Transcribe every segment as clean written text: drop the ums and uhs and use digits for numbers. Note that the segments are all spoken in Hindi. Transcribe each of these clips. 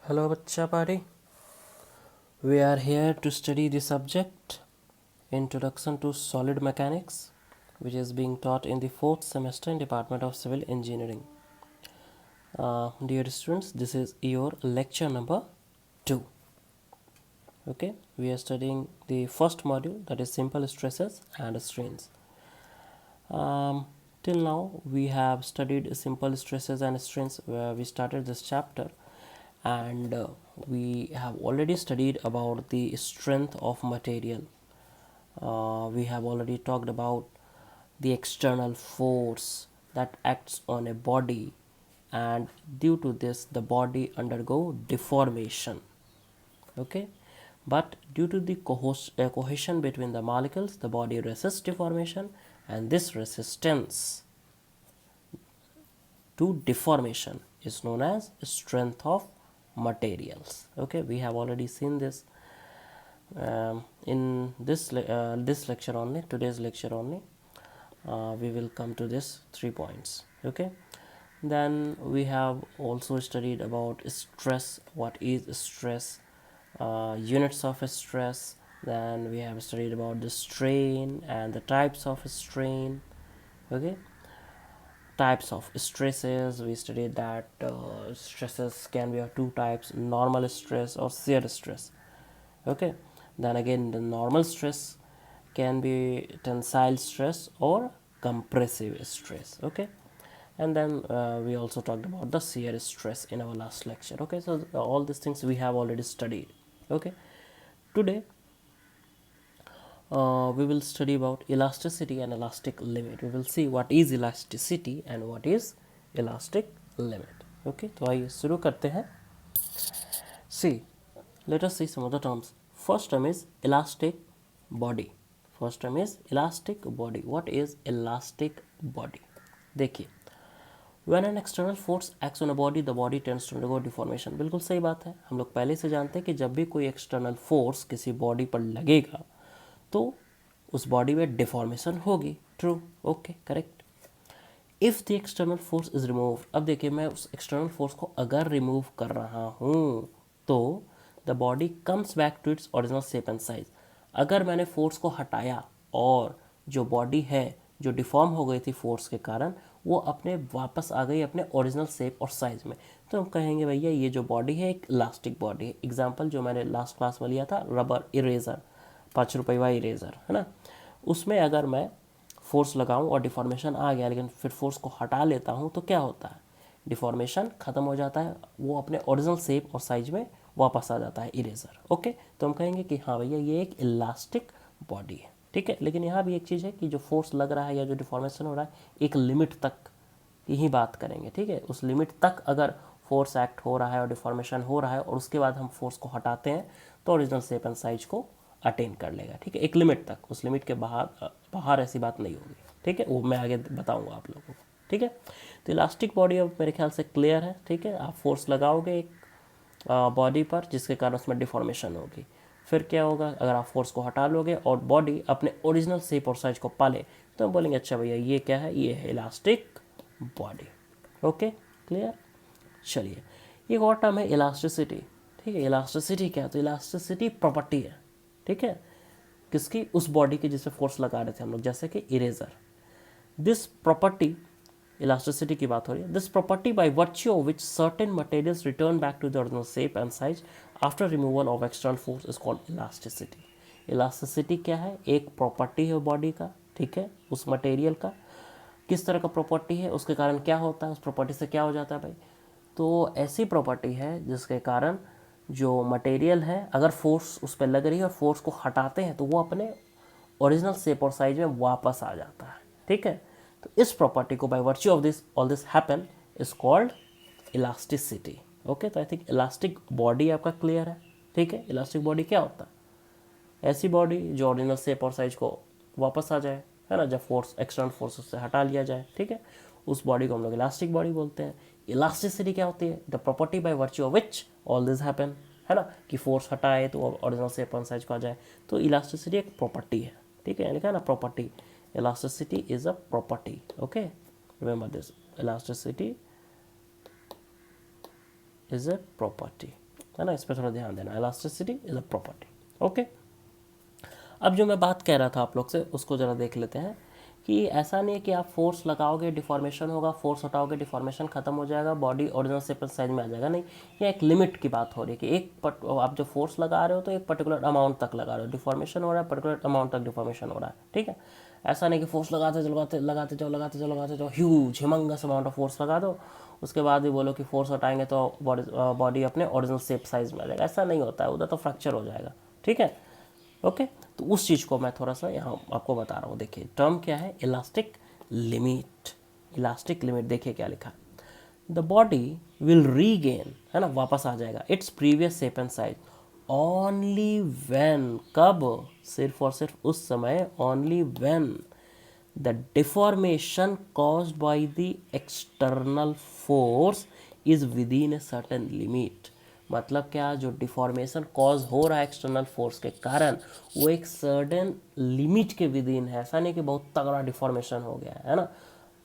Hello, Bachcha Party. We are here to study the subject Introduction to Solid Mechanics, which is being taught in the fourth semester in Department of Civil Engineering. Dear students, this is your lecture number 2. Okay, we are studying the first module, that is simple stresses and strains. Till now, we have studied simple stresses and strains where we started this chapter, and we have already studied about the strength of material. We have already talked about the external force that acts on a body, and due to this the body undergo deformation. Okay, but due to the cohesion between the molecules, the body resists deformation, and this resistance to deformation is known as strength of materials. Okay, we have already seen this in this lecture only, today's lecture only. We will come to this 3 points. Okay, then we have also studied about stress, what is stress, units of stress. Then we have studied about the strain and the types of strain. Okay, types of stresses, we studied that stresses can be of two types: normal stress or shear stress. Okay, then again the normal stress can be tensile stress or compressive stress. Okay, and then we also talked about the shear stress in our last lecture. Okay, so all these things we have already studied. Okay, today we will study about elasticity and elastic limit. We will see what is elasticity and what is elastic limit. Okay, तो आइए शुरू करते हैं. See, let us see some of the terms. First term is elastic body. First term is elastic body. What is elastic body? देखिए, when an external force acts on a body, the body tends to undergo deformation. बिल्कुल सही बात है. हम लोग पहले से जानते हैं कि जब भी कोई एक्सटर्नल फोर्स किसी बॉडी पर लगेगा तो उस बॉडी में डिफॉर्मेशन होगी. True. Okay, correct. If the external force is remove, अब देखिए मैं उस एक्सटर्नल फोर्स को अगर रिमूव कर रहा हूँ तो the body comes back to its original shape and size. अगर मैंने फोर्स को हटाया और जो बॉडी है जो डिफॉर्म हो गई थी फोर्स के कारण, वो अपने वापस आ गई अपने ओरिजिनल शेप और साइज में, तो हम कहेंगे भैया ये जो बॉडी है एक इलास्टिक बॉडी है. एग्जाम्पल जो मैंने लास्ट क्लास में लिया था, रबर इरेजर, 5 रुपये वाला इरेजर है ना, उसमें अगर मैं फोर्स लगाऊं और डिफॉर्मेशन आ गया, लेकिन फिर फोर्स को हटा लेता हूं तो क्या होता है, डिफॉर्मेशन खत्म हो जाता है, वो अपने ओरिजिनल शेप और साइज में वापस आ जाता है इरेजर. ओके, तो हम कहेंगे कि हाँ भैया ये एक इलास्टिक बॉडी है. ठीक है, लेकिन यहाँ भी एक चीज़ है कि जो फोर्स लग रहा है या जो डिफॉर्मेशन हो रहा है एक लिमिट तक की ही बात करेंगे. ठीक है, उस लिमिट तक अगर फोर्स एक्ट हो रहा है और डिफॉर्मेशन हो रहा है और उसके बाद हम फोर्स को हटाते हैं तो ओरिजिनल शेप एंड साइज को अटेन कर लेगा. ठीक है, एक लिमिट तक, उस लिमिट के बाहर ऐसी बात नहीं होगी. ठीक है, वो मैं आगे बताऊंगा आप लोगों को. ठीक है, तो इलास्टिक बॉडी अब मेरे ख्याल से क्लियर है. ठीक है, आप फोर्स लगाओगे एक बॉडी पर जिसके कारण उसमें डिफॉर्मेशन होगी, फिर क्या होगा, अगर आप फोर्स को हटा लोगे और बॉडी अपने ओरिजिनल शेप और साइज को पाले तो हम बोलेंगे अच्छा भैया ये क्या है, ये है इलास्टिक बॉडी. Okay, clear. चलिए, एक और टर्म है इलास्टिसिटी. ठीक है, इलास्टिसिटी क्या है, तो इलास्टिसिटी प्रॉपर्टी है. ठीक है, किसकी, उस बॉडी की जिसपे फोर्स लगा रहे थे हम लोग, जैसे कि इरेजर. दिस प्रॉपर्टी, इलास्टिसिटी की बात हो रही है, this property by virtue of which certain materials return back to the original shape and size after removal of external force is called elasticity. Elasticity क्या है, एक प्रॉपर्टी है बॉडी का. ठीक है, उस मटेरियल का किस तरह का प्रॉपर्टी है, उसके कारण क्या होता है, उस प्रॉपर्टी से क्या हो जाता है भाई, तो ऐसी प्रॉपर्टी है जिसके कारण जो मटेरियल है अगर फोर्स उस पर लग रही है और फोर्स को हटाते हैं तो वो अपने ओरिजिनल शेप और साइज में वापस आ जाता है. ठीक है, तो इस प्रॉपर्टी को bye virtue of this all this happen is called elasticity. Okay, तो आई थिंक इलास्टिक बॉडी आपका क्लियर है. ठीक है, इलास्टिक बॉडी क्या होता है, ऐसी बॉडी जो ओरिजिनल शेप और साइज को वापस आ जाए, है ना, जब फोर्स एक्सटर्नल फोर्स उससे हटा लिया जाए. ठीक है, उस बॉडी को हम लोग इलास्टिक बॉडी बोलते हैं. इलास्टिसिटी क्या होती है, the property by virtue of which all this happen, है ना, कि फोर्स हटाए तो ओरिजिनल शेप और साइज को आ जाए, तो इलास्टिसिटी एक प्रॉपर्टी है. ठीक है, लिखा है ना property, elasticity is a property. Okay, remember this, elasticity is a property. है ना, इस पर थोड़ा ध्यान देना। Elasticity is a property. Okay, अब जो मैं बात कह रहा था आप लोग से उसको ज़रा देख लेते हैं कि ऐसा नहीं है कि आप फोर्स लगाओगे डिफॉर्मेशन होगा, फोर्स हटाओगे डिफॉर्मेशन खत्म हो जाएगा, body original shape and size में आ जाएगा। नहीं, ये एक लिमिट की बात हो रही है कि आप जो फोर्स लगा रहे हो तो एक पर्टिकुलर अमाउंट तक लगा रहे हो, डिफॉर्मेशन हो रहा है पर्टिकुलर अमाउंट तक डिफॉर्मेशन हो रहा है। ठीक है, ऐसा नहीं कि फोर्स लगाते जाओ लगाते जाओ ह्यूज हिमंगस अमाउंट ऑफ फोर्स लगा दो, उसके बाद भी बोलो कि फोर्स हटाएंगे तो बॉडी अपने ओरिजिनल शेप साइज में आ जाएगा। ऐसा नहीं होता है, उधर तो फ्रैक्चर हो जाएगा। ठीक है, ओके, तो उस चीज़ को मैं थोड़ा सा यहाँ आपको बता रहा हूँ। देखिए टर्म क्या है, इलास्टिक लिमिट। इलास्टिक लिमिट देखिए क्या लिखा है, द बॉडी विल रीगेन, है ना, वापस आ जाएगा its previous shape and size only when, कब, सिर्फ और सिर्फ उस समय, only when the deformation caused by the external force is with in a certain limit. मतलब क्या, जो डिफॉर्मेशन कॉज हो रहा है एक्सटर्नल फोर्स के कारण वो एक सर्टेन लिमिट के विद इन है। ऐसा नहीं कि बहुत तगड़ा डिफॉर्मेशन हो गया है ना,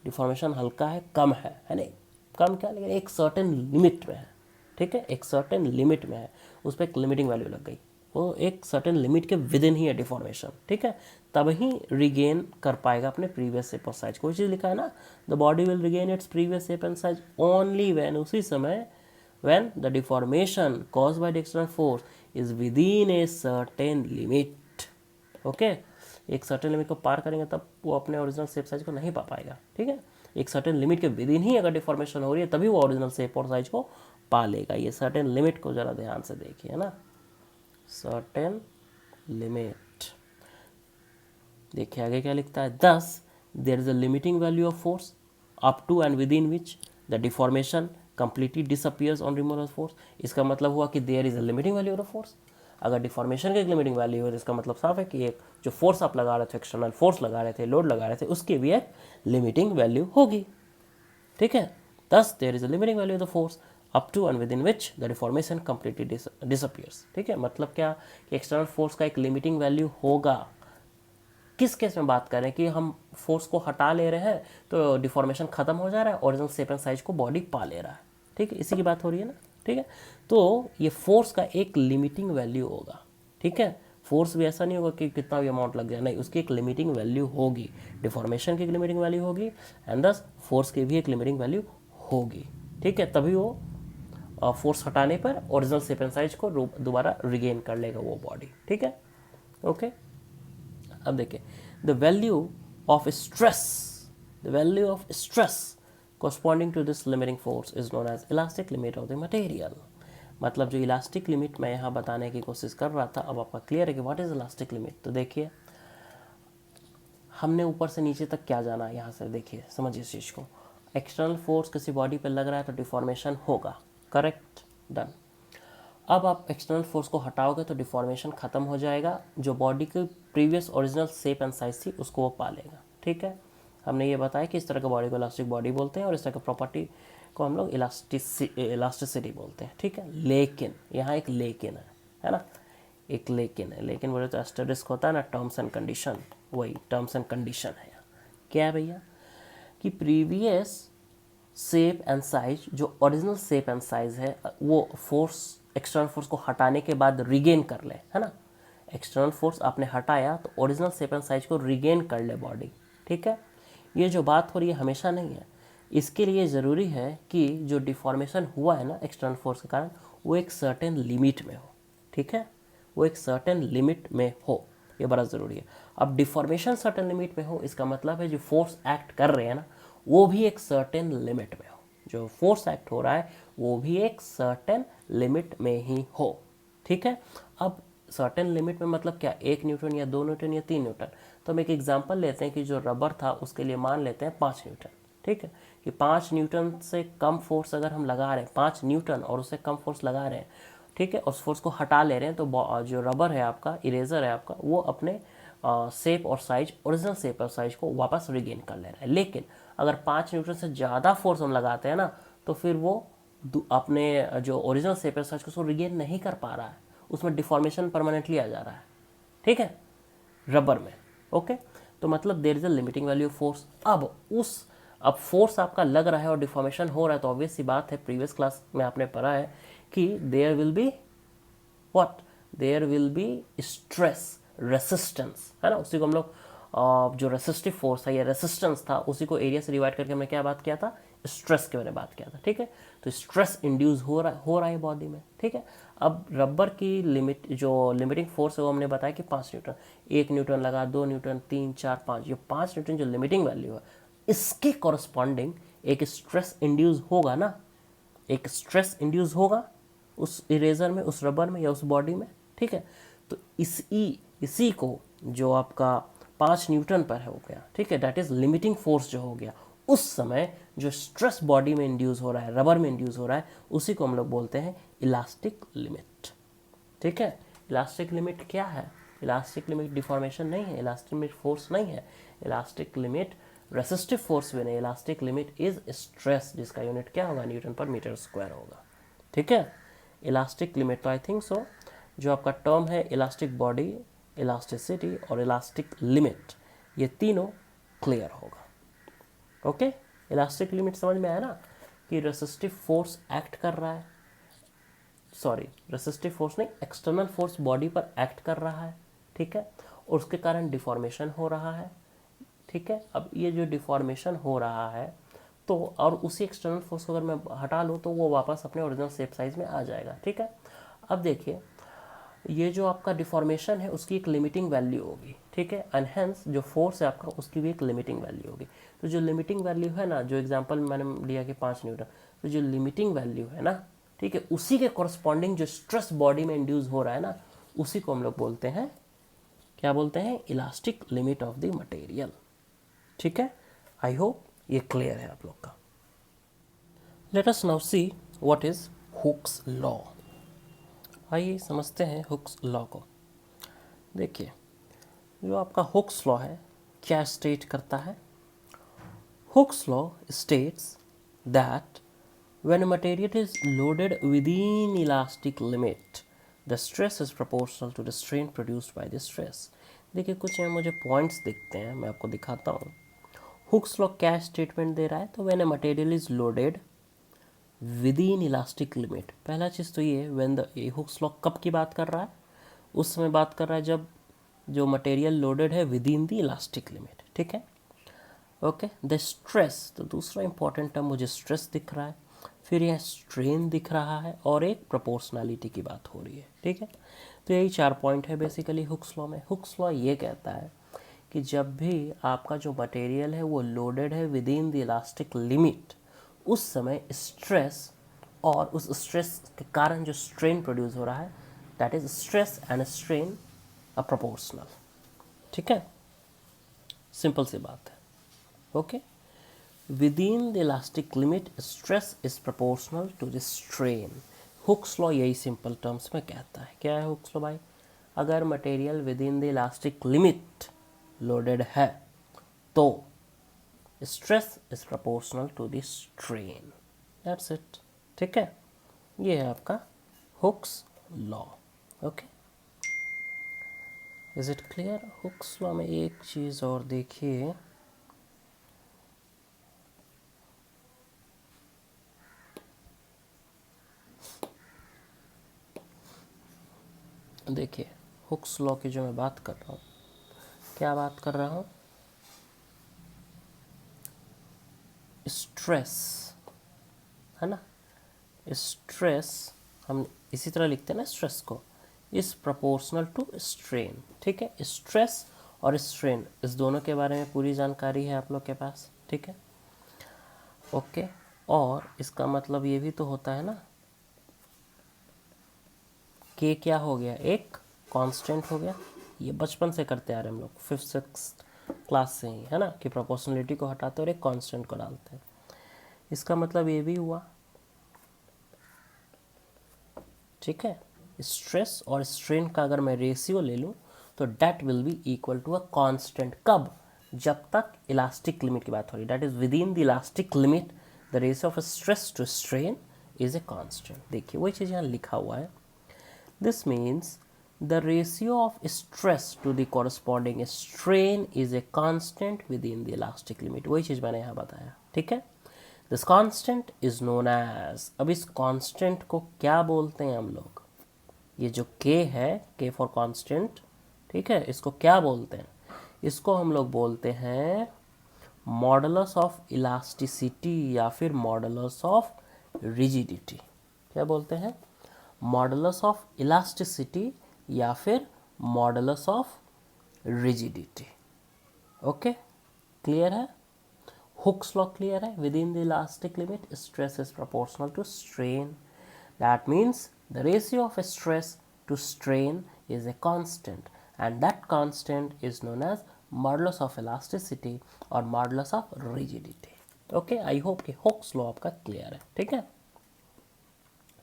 डिफॉर्मेशन हल्का है, कम है नहीं, कम क्या, लेकिन एक सर्टेन लिमिट में है। ठीक है, एक सर्टेन लिमिट में है, उस पर एक लिमिटिंग वैल्यू लग गई, वो एक सर्टेन लिमिट के विद इन ही है डिफॉर्मेशन। ठीक है, तब ही रिगेन कर पाएगा अपने प्रीवियस शेप और साइज। कोई चीज़ लिखा है ना, the body will regain its previous shape and size only when, उसी समय, when the deformation caused by the external force is within a certain limit। Okay, एक सर्टेन लिमिट को पार करेंगे तब वो अपने ओरिजिनल शेप साइज को नहीं पा पाएगा। ठीक है, एक सर्टेन लिमिट के विद इन ही अगर डिफॉर्मेशन हो रही है तभी वो ओरिजिनल शेप और साइज को पा लेगा। ये सर्टेन लिमिट को जरा ध्यान से देखिए ना, सर्टेन लिमिट। देखिए आगे क्या लिखता है, thus there is a limiting value of force up to and within which the deformation completely disappears on removal of force. इसका मतलब हुआ कि there is a limiting value of force. अगर डिफॉर्मेशन की एक लिमिटिंग वैल्यू है तो इसका मतलब साफ है कि एक जो फोर्स आप लगा रहे थे, एक्सटर्नल फोर्स लगा रहे थे, लोड लगा रहे थे, उसकी भी एक लिमिटिंग वैल्यू होगी। ठीक है, thus there is a limiting value of the force up to and within which the deformation completely disappears। ठीक है, मतलब क्या कि एक्सटर्नल फोर्स का एक लिमिटिंग वैल्यू होगा। किस केस में बात करें कि हम फोर्स को हटा ले रहे हैं तो डिफॉर्मेशन खत्म हो जा रहा है, ओरिजिनल शेप एंड साइज को बॉडी पा ले रहा है। ठीक है, इसी की बात हो रही है ना। ठीक है, तो ये फोर्स का एक लिमिटिंग वैल्यू होगा। ठीक है, फोर्स भी ऐसा नहीं होगा कि कितना भी अमाउंट लग जाए, नहीं, उसकी एक लिमिटिंग वैल्यू होगी, डिफॉर्मेशन की एक लिमिटिंग वैल्यू होगी एंड दस फोर्स की भी एक लिमिटिंग वैल्यू होगी। ठीक है, तभी वो फोर्स हटाने पर ओरिजिनल शेप एंड साइज को दोबारा रिगेन कर लेगा वो बॉडी। ठीक है, ओके, अब देखिए the value of stress, the value of stress corresponding to this limiting force is known as elastic limit of the material। मतलब जो इलास्टिक लिमिट मैं यहाँ बताने की कोशिश कर रहा था, अब आपका क्लियर है कि व्हाट इज इलास्टिक लिमिट। तो देखिए हमने ऊपर से नीचे तक क्या जाना है, यहाँ से देखिए समझिए इस चीज़ को। एक्सटर्नल फोर्स किसी बॉडी पर लग रहा है तो डिफॉर्मेशन होगा, करेक्ट, डन। अब आप एक्सटर्नल फोर्स को हटाओगे तो डिफॉर्मेशन खत्म हो जाएगा, जो बॉडी की previous original shape and size थी उसको वो पा लेगा। ठीक है, हमने ये बताया कि इस तरह का बॉडी को इलास्टिक बॉडी बोलते हैं और इस तरह का प्रॉपर्टी को हम लोग इलास्टिसिटी बोलते हैं। ठीक है, लेकिन यहाँ एक लेकिन है ना, एक लेकिन है। लेकिन बोले तो एस्टेरिस्क होता है ना, टर्म्स एंड कंडीशन, वही टर्म्स एंड कंडीशन है। क्या है भैया कि प्रीवियस शेप एंड साइज, जो ओरिजिनल शेप एंड साइज है वो फोर्स, एक्सटर्नल फोर्स को हटाने के बाद रिगेन कर ले, है ना। एक्सटर्नल फोर्स आपने हटाया तो ओरिजिनल शेप एंड साइज को रिगेन कर ले बॉडी। ठीक है, ये जो बात हो रही है हमेशा नहीं है, इसके लिए ज़रूरी है कि जो डिफॉर्मेशन हुआ है ना एक्सटर्नल फोर्स के कारण वो एक सर्टेन लिमिट में हो। ठीक है, वो एक सर्टेन लिमिट में हो, ये बड़ा ज़रूरी है। अब डिफॉर्मेशन सर्टेन लिमिट में हो, इसका मतलब है जो फोर्स एक्ट कर रहे हैं ना वो भी एक सर्टेन लिमिट में हो, जो फोर्स एक्ट हो रहा है वो भी एक सर्टेन लिमिट में ही हो। ठीक है, अब सर्टेन लिमिट में मतलब क्या, 1 न्यूटन या 2 न्यूटन या 3 न्यूटन। तो हम एक एग्जांपल लेते हैं कि जो रबर था उसके लिए मान लेते हैं 5 न्यूटन। ठीक है, कि 5 न्यूटन से कम फोर्स अगर हम लगा रहे हैं, 5 न्यूटन और उससे कम फोर्स लगा रहे हैं, ठीक है, उस फोर्स को हटा ले रहे हैं, तो जो रबर है आपका, इरेजर है आपका, वो अपने शेप और साइज, ओरिजिनल शेप और साइज को वापस रिगेन कर ले रहा है। लेकिन अगर 5 न्यूटन से ज़्यादा फोर्स हम लगाते हैं ना तो फिर वो अपने जो ओरिजिनल शेप और साइज को उसको रिगेन नहीं कर पा रहा है, उसमें डिफॉर्मेशन परमानेंटली आ जा रहा है। ठीक है, रबर में। ओके, तो मतलब there is a limiting value of force. अब फोर्स आपका लग रहा है और डिफॉर्मेशन हो रहा है तो ऑब्वियस सी बात है, प्रीवियस क्लास में आपने पढ़ा है कि there will be what, there will be stress resistance, है ना। उसी को हम लोग जो रेसिस्टिव फोर्स था या रेसिस्टेंस था उसी को एरिया से डिवाइड करके हमने क्या बात किया था, स्ट्रेस के बारे में बात किया था, ठीक है। तो स्ट्रेस इंड्यूस हो रहा है बॉडी में, ठीक है। अब रबर की लिमिट जो लिमिटिंग फोर्स है वो हमने बताया कि 5 न्यूटन, 1 न्यूटन लगा, 2 न्यूटन, 3, 4, 5, ये 5 न्यूटन जो लिमिटिंग वैल्यू है इसके कॉरस्पॉन्डिंग एक स्ट्रेस इंड्यूस होगा ना, एक स्ट्रेस इंड्यूस होगा उस इरेजर में, उस रबर में या उस बॉडी में, ठीक है। तो इसी को जो आपका 5 न्यूटन पर हो गया, ठीक है, दैट इज लिमिटिंग फोर्स जो हो गया, उस समय जो स्ट्रेस बॉडी में इंड्यूस हो रहा है, रबर में इंड्यूस हो रहा है, उसी को हम लोग बोलते हैं इलास्टिक लिमिट, ठीक है। इलास्टिक लिमिट क्या है? इलास्टिक लिमिट डिफॉर्मेशन नहीं है, इलास्टिक लिमिट फोर्स नहीं है, इलास्टिक लिमिट रेसिस्टिव फोर्स भी नहीं, इलास्टिक लिमिट इज स्ट्रेस, जिसका यूनिट क्या होगा, न्यूटन पर मीटर स्क्वायर होगा, ठीक है। इलास्टिक लिमिट, तो आई थिंक सो जो आपका टर्म है इलास्टिक बॉडी, इलास्टिसिटी और इलास्टिक लिमिट, ये तीनों क्लियर होगा, ओके। इलास्टिक लिमिट समझ में आया ना, कि रेसिस्टिव फोर्स एक्ट कर रहा है, सॉरी रेसिस्टिव फोर्स नहीं, एक्सटर्नल फोर्स बॉडी पर एक्ट कर रहा है, ठीक है, और उसके कारण डिफॉर्मेशन हो रहा है, ठीक है। अब ये जो डिफॉर्मेशन हो रहा है तो और उसी एक्सटर्नल फोर्स को अगर मैं हटा लूँ तो वो वापस अपने ओरिजिनल शेप साइज में आ जाएगा, ठीक है। अब देखिए ये जो आपका डिफॉर्मेशन है उसकी एक लिमिटिंग वैल्यू होगी, ठीक है, एंड हेंस जो फोर्स है आपका उसकी भी एक लिमिटिंग वैल्यू होगी। तो जो लिमिटिंग वैल्यू है ना, जो एग्जांपल मैंने लिया कि 5 न्यूटन, तो जो लिमिटिंग वैल्यू है ना, ठीक है, उसी के कॉरस्पॉन्डिंग जो स्ट्रेस बॉडी में इंड्यूस हो रहा है ना, उसी को हम लोग बोलते हैं, क्या बोलते हैं, elastic limit of the material, ठीक है। आई होप ये क्लियर है आप लोग का। Let us now see what is Hooke's law. आइए समझते हैं हुक्स लॉ को। देखिए जो आपका हुक्स लॉ है क्या स्टेट करता है, Hooke's law states that when a material is loaded within elastic limit the stress is proportional to the strain produced by the stress। देखिए कुछ यहाँ मुझे पॉइंट्स दिखते हैं, मैं आपको दिखाता हूँ। हुक्स लॉ क्या स्टेटमेंट दे रहा है, तो when a material is loaded with in elastic limit, पहला चीज़ तो ये व्हेन द हुक्स लॉ कब की बात कर रहा है, उस समय बात कर रहा है जब जो मटेरियल लोडेड है within the elastic limit, ठीक है, ओके। द स्ट्रेस, तो दूसरा इंपॉर्टेंट टर्म मुझे स्ट्रेस दिख रहा है, फिर यह स्ट्रेन दिख रहा है और एक प्रोपोर्शनैलिटी की बात हो रही है, ठीक है। तो यही 4 पॉइंट है बेसिकली हुक्स लॉ में। हुक्स लॉ ये कहता है कि जब भी आपका जो मटेरियल है वो लोडेड है within the elastic limit, उस समय स्ट्रेस और उस स्ट्रेस के कारण जो स्ट्रेन प्रोड्यूस हो रहा है, that is stress and strain are proportional, ठीक है, सिंपल सी बात है, okay. Within the elastic limit stress is proportional to the strain. Hooke's law यही सिंपल टर्म्स में कहता है। क्या है हुक्स लॉ भाई, अगर material within the elastic limit loaded है तो stress is proportional to the strain, that's it, ठीक है। ये है आपका Hooke's law, okay. Is it clear? Hooke's law में एक चीज़ और देखिए, देखिए हुक्स लॉ की जो मैं बात कर रहा हूँ, क्या बात कर रहा हूँ, स्ट्रेस, है ना, स्ट्रेस हम इसी तरह लिखते हैं ना स्ट्रेस को, इस प्रोपोर्शनल टू स्ट्रेन, ठीक है। स्ट्रेस और स्ट्रेन इस दोनों के बारे में पूरी जानकारी है आप लोग के पास, ठीक है, ओके। और इसका मतलब ये भी तो होता है ना के क्या हो गया, एक कांस्टेंट हो गया, ये बचपन से करते आ रहे हम लोग 5th 6th क्लास से ही, है ना, कि प्रोपोर्शनलिटी को हटाते और एक कांस्टेंट को डालते हैं। इसका मतलब ये भी हुआ, ठीक है, स्ट्रेस और स्ट्रेन का अगर मैं रेशियो ले लूँ तो that will be equal to a constant, कब, जब तक इलास्टिक लिमिट की बात हो रही, that is within the elastic limit the ratio of stress to strain is a constant. देखिए वही चीज़ यहाँ लिखा हुआ है, this means the ratio of stress to the corresponding strain is a constant within the elastic limit। वही चीज़ मैंने यहाँ बताया, ठीक है। This constant is known as, अब इस कांस्टेंट को क्या बोलते हैं हम लोग, ये जो k है, k फॉर कांस्टेंट, ठीक है, इसको क्या बोलते हैं, इसको हम लोग बोलते हैं मॉडुलस ऑफ इलास्टिसिटी या फिर मॉडुलस ऑफ रिजिडिटी। क्या बोलते हैं, मॉडुलस ऑफ इलास्टिसिटी या फिर modulus of rigidity. Okay, clear है, हुक्स लॉ क्लियर है, within the elastic limit stress is proportional to strain, that means the ratio of stress to strain is a constant and that constant is known as modulus of elasticity और modulus of rigidity। Okay, I hope कि हुक्स लॉ आपका क्लियर है, ठीक है।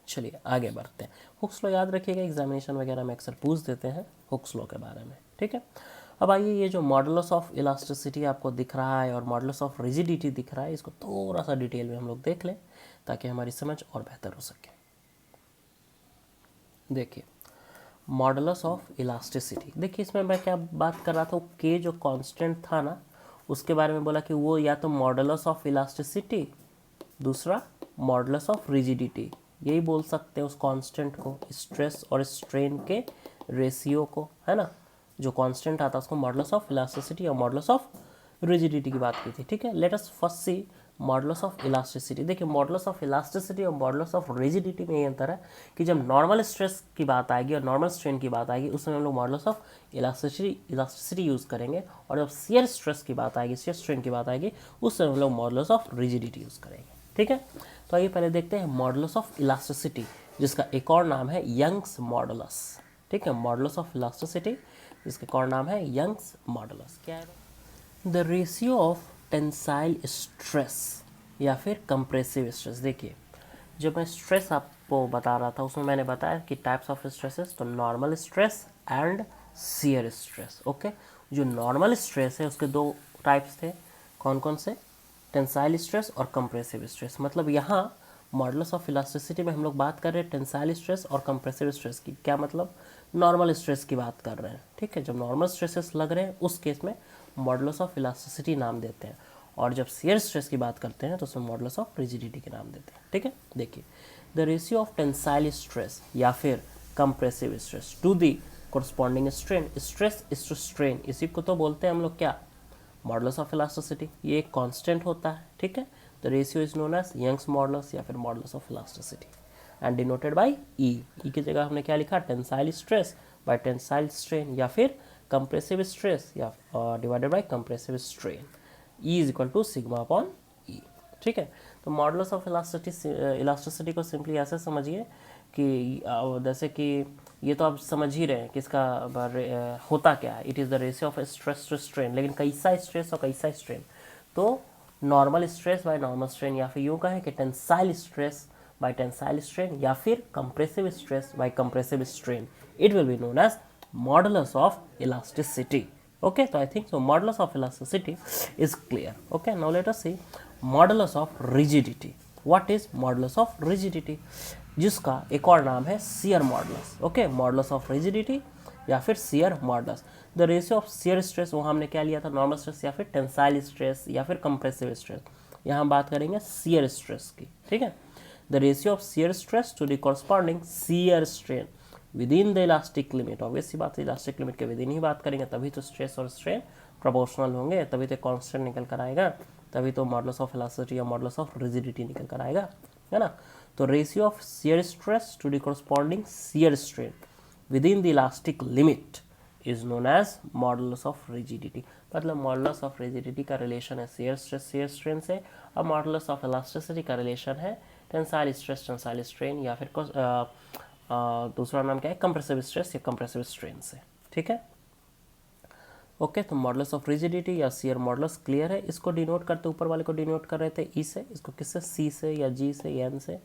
चलिए आगे बढ़ते हैं। हुक्स लॉ याद रखिएगा, एग्जामिनेशन वगैरह में अक्सर पूछ देते हैं हुक्स लॉ के बारे में, ठीक है। अब आइए, ये जो मॉडुलस ऑफ इलास्टिसिटी आपको दिख रहा है और मॉडुलस ऑफ रिजिडिटी दिख रहा है, इसको थोड़ा सा डिटेल में हम लोग देख लें ताकि हमारी समझ और बेहतर हो सके। देखिए, मॉडुलस ऑफ इलास्टिसिटी, देखिए इसमें मैं क्या बात कर रहा था, के जो कांस्टेंट था ना, उसके बारे में बोला कि वो या तो मॉडुलस ऑफ इलास्टिसिटी, दूसरा मॉडुलस ऑफ रिजिडिटी, यही बोल सकते हैं उस कांस्टेंट को, स्ट्रेस और स्ट्रेन के रेशियो को, है ना। जो कांस्टेंट आता है उसको मॉडुलस ऑफ इलास्टिसिटी और मॉडुलस ऑफ रिजिडिटी की बात की थी, ठीक है। Let us first see modulus of elasticity. देखिए, मॉडुलस ऑफ इलास्टिसिटी और मॉडुलस ऑफ रिजिडिटी में ये अंतर है कि जब नॉर्मल स्ट्रेस की बात आएगी और नॉर्मल स्ट्रेन की बात आएगी, उस समय हम लोग मॉडुलस ऑफ इलास्टिसिटी यूज़ करेंगे, और जब शियर स्ट्रेस की बात आएगी, शियर स्ट्रेन की बात आएगी, उस समय हम लोग मॉडुलस ऑफ रिजिडिटी यूज़ करेंगे, ठीक है। तो आइए पहले देखते हैं मॉडुलस ऑफ इलास्टिसिटी, जिसका एक और नाम है यंग्स मॉडुलस, ठीक है। मॉडुलस ऑफ इलास्टिसिटी, जिसका एक और नाम है यंग्स मॉडुलस। क्या है, the ratio of tensile stress या फिर कंप्रेसिव स्ट्रेस। देखिए, जब मैं स्ट्रेस आपको बता रहा था उसमें मैंने बताया कि टाइप्स ऑफ स्ट्रेसेस, तो normal stress and shear stress. Okay, जो नॉर्मल स्ट्रेस है उसके दो टाइप्स थे, कौन कौन से, टेंसाइल स्ट्रेस और कंप्रेसिव स्ट्रेस। मतलब यहाँ मॉडुलस ऑफ इलास्टिसिटी में हम लोग बात कर रहे हैं टेंसाइल स्ट्रेस और कंप्रेसिव स्ट्रेस की। क्या मतलब, नॉर्मल स्ट्रेस की बात कर रहे हैं, ठीक है। जब नॉर्मल स्ट्रेसेस लग रहे हैं उस केस में मॉडुलस ऑफ इलास्टिसिटी नाम देते हैं, और जब शियर स्ट्रेस की बात करते हैं तो उसमें मॉडुलस ऑफ रिजिडिटी के नाम देते हैं, ठीक है। देखिए, the ratio of tensile stress या फिर compressive stress to the corresponding strain, stress is to strain, इसी को तो बोलते हैं हम लोग क्या, मॉडुलस ऑफ इलास्टिसिटी। ये एक कांस्टेंट होता है, ठीक है। The ratio is known as Young's modulus या फिर modulus of elasticity and denoted by E. E की जगह हमने क्या लिखा, tensile stress by tensile strain या फिर कंप्रेसिव स्ट्रेस या divided by compressive strain. E is equal to sigma upon E, ठीक है। तो मॉडुलस ऑफ इलास्टिसिटी को सिंपली ऐसे समझिए कि जैसे कि ये तो आप समझ ही रहे हैं कि इसका होता क्या है, it is the ratio of stress to strain, लेकिन कैसा स्ट्रेस और कैसा स्ट्रेन, तो normal stress by normal strain, या फिर यूँ कहें कि tensile stress by tensile strain या फिर compressive stress by compressive strain, it will be known as modulus of elasticity. Okay, so I think so modulus of elasticity is clear. Okay, now let us see modulus of rigidity. What is modulus of rigidity? जिसका एक और नाम है shear modulus. Okay, modulus of rigidity या फिर shear modulus. The ratio of shear stress, वहाँ हमने क्या लिया था, normal stress या फिर tensile stress या फिर compressive stress। यहाँ हम बात करेंगे shear stress की, ठीक है। The ratio of shear stress to the corresponding shear strain within the elastic limit, obvious सी बात है, इलास्टिक लिमिट के विद इन ही बात करेंगे तभी तो स्ट्रेस और स्ट्रेन प्रोपोर्शनल होंगे, तभी तो कांस्टेंट निकल कर आएगा, तभी तो मॉडुलस ऑफ इलास्टिसिटी या मॉडुलस ऑफ रिजिडिटी निकल कर आएगा, है ना। तो ratio of shear stress to the corresponding shear strain within the elastic limit is known as modulus of rigidity. मतलब मॉडुलस ऑफ रिजिडिटी का रिलेशन है शियर स्ट्रेस शियर स्ट्रेन से, और मॉडुलस ऑफ इलास्टिसिटी का रिलेशन है टेंसाइल स्ट्रेस टेंसाइल स्ट्रेन या फिर दूसरा नाम क्या है, कंप्रेसिव स्ट्रेस या कंप्रेसिव स्ट्रेन से, ठीक है। ओके, तो मॉडुलस ऑफ रिजिडिटी या शियर मॉडुलस क्लियर है। इसको डिनोट करते, ऊपर वाले को डिनोट कर रहे थे ई से, इसको किससे, सी से या जी से या एन से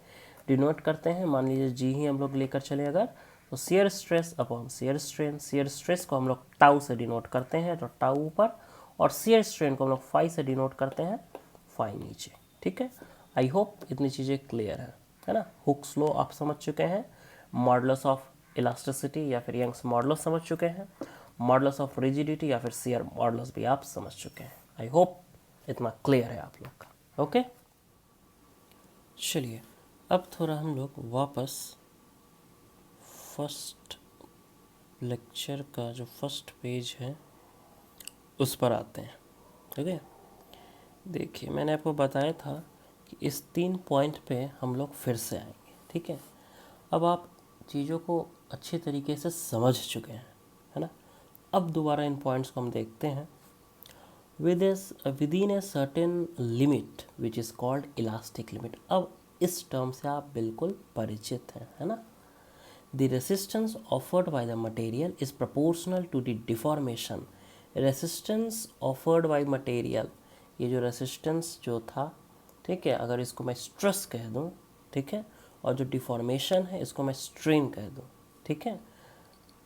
डिनोट करते हैं। मान लीजिए जी ही हम लोग लेकर चले अगर, तो shear stress upon shear strain, shear stress को हम लोग टाउ से डिनोट करते हैं, तो टाउ ऊपर, और शियर स्ट्रेन को हम लोग फाई से डिनोट करते हैं, फाई नीचे, ठीक है। आई होप इतनी चीज़ें क्लियर है ना। हुक्स लॉ आप समझ चुके हैं, मॉडुलस ऑफ इलास्टिसिटी या फिर यंग्स मॉडुलस समझ चुके हैं, मॉडुलस ऑफ रिजिडिटी या फिर शियर मॉडुलस भी आप समझ चुके हैं। आई होप इतना क्लियर है आप लोग का। ओके, चलिए अब थोड़ा हम लोग वापस फर्स्ट लेक्चर का जो फर्स्ट पेज है उस पर आते हैं। ठीक है, देखिए मैंने आपको बताया था कि इस 3 पॉइंट पे हम लोग फिर से आएंगे। ठीक है, अब आप चीज़ों को अच्छे तरीके से समझ चुके हैं, है ना। अब दोबारा इन पॉइंट्स को हम देखते हैं। Within a certain limit which is called elastic limit. अब इस टर्म से आप बिल्कुल परिचित हैं, है ना। The resistance offered by the material is proportional to the deformation. Resistance offered by material, ये जो resistance जो था, ठीक है, अगर इसको मैं stress कह दूँ, ठीक है, और जो deformation है इसको मैं strain कह दूँ, ठीक है,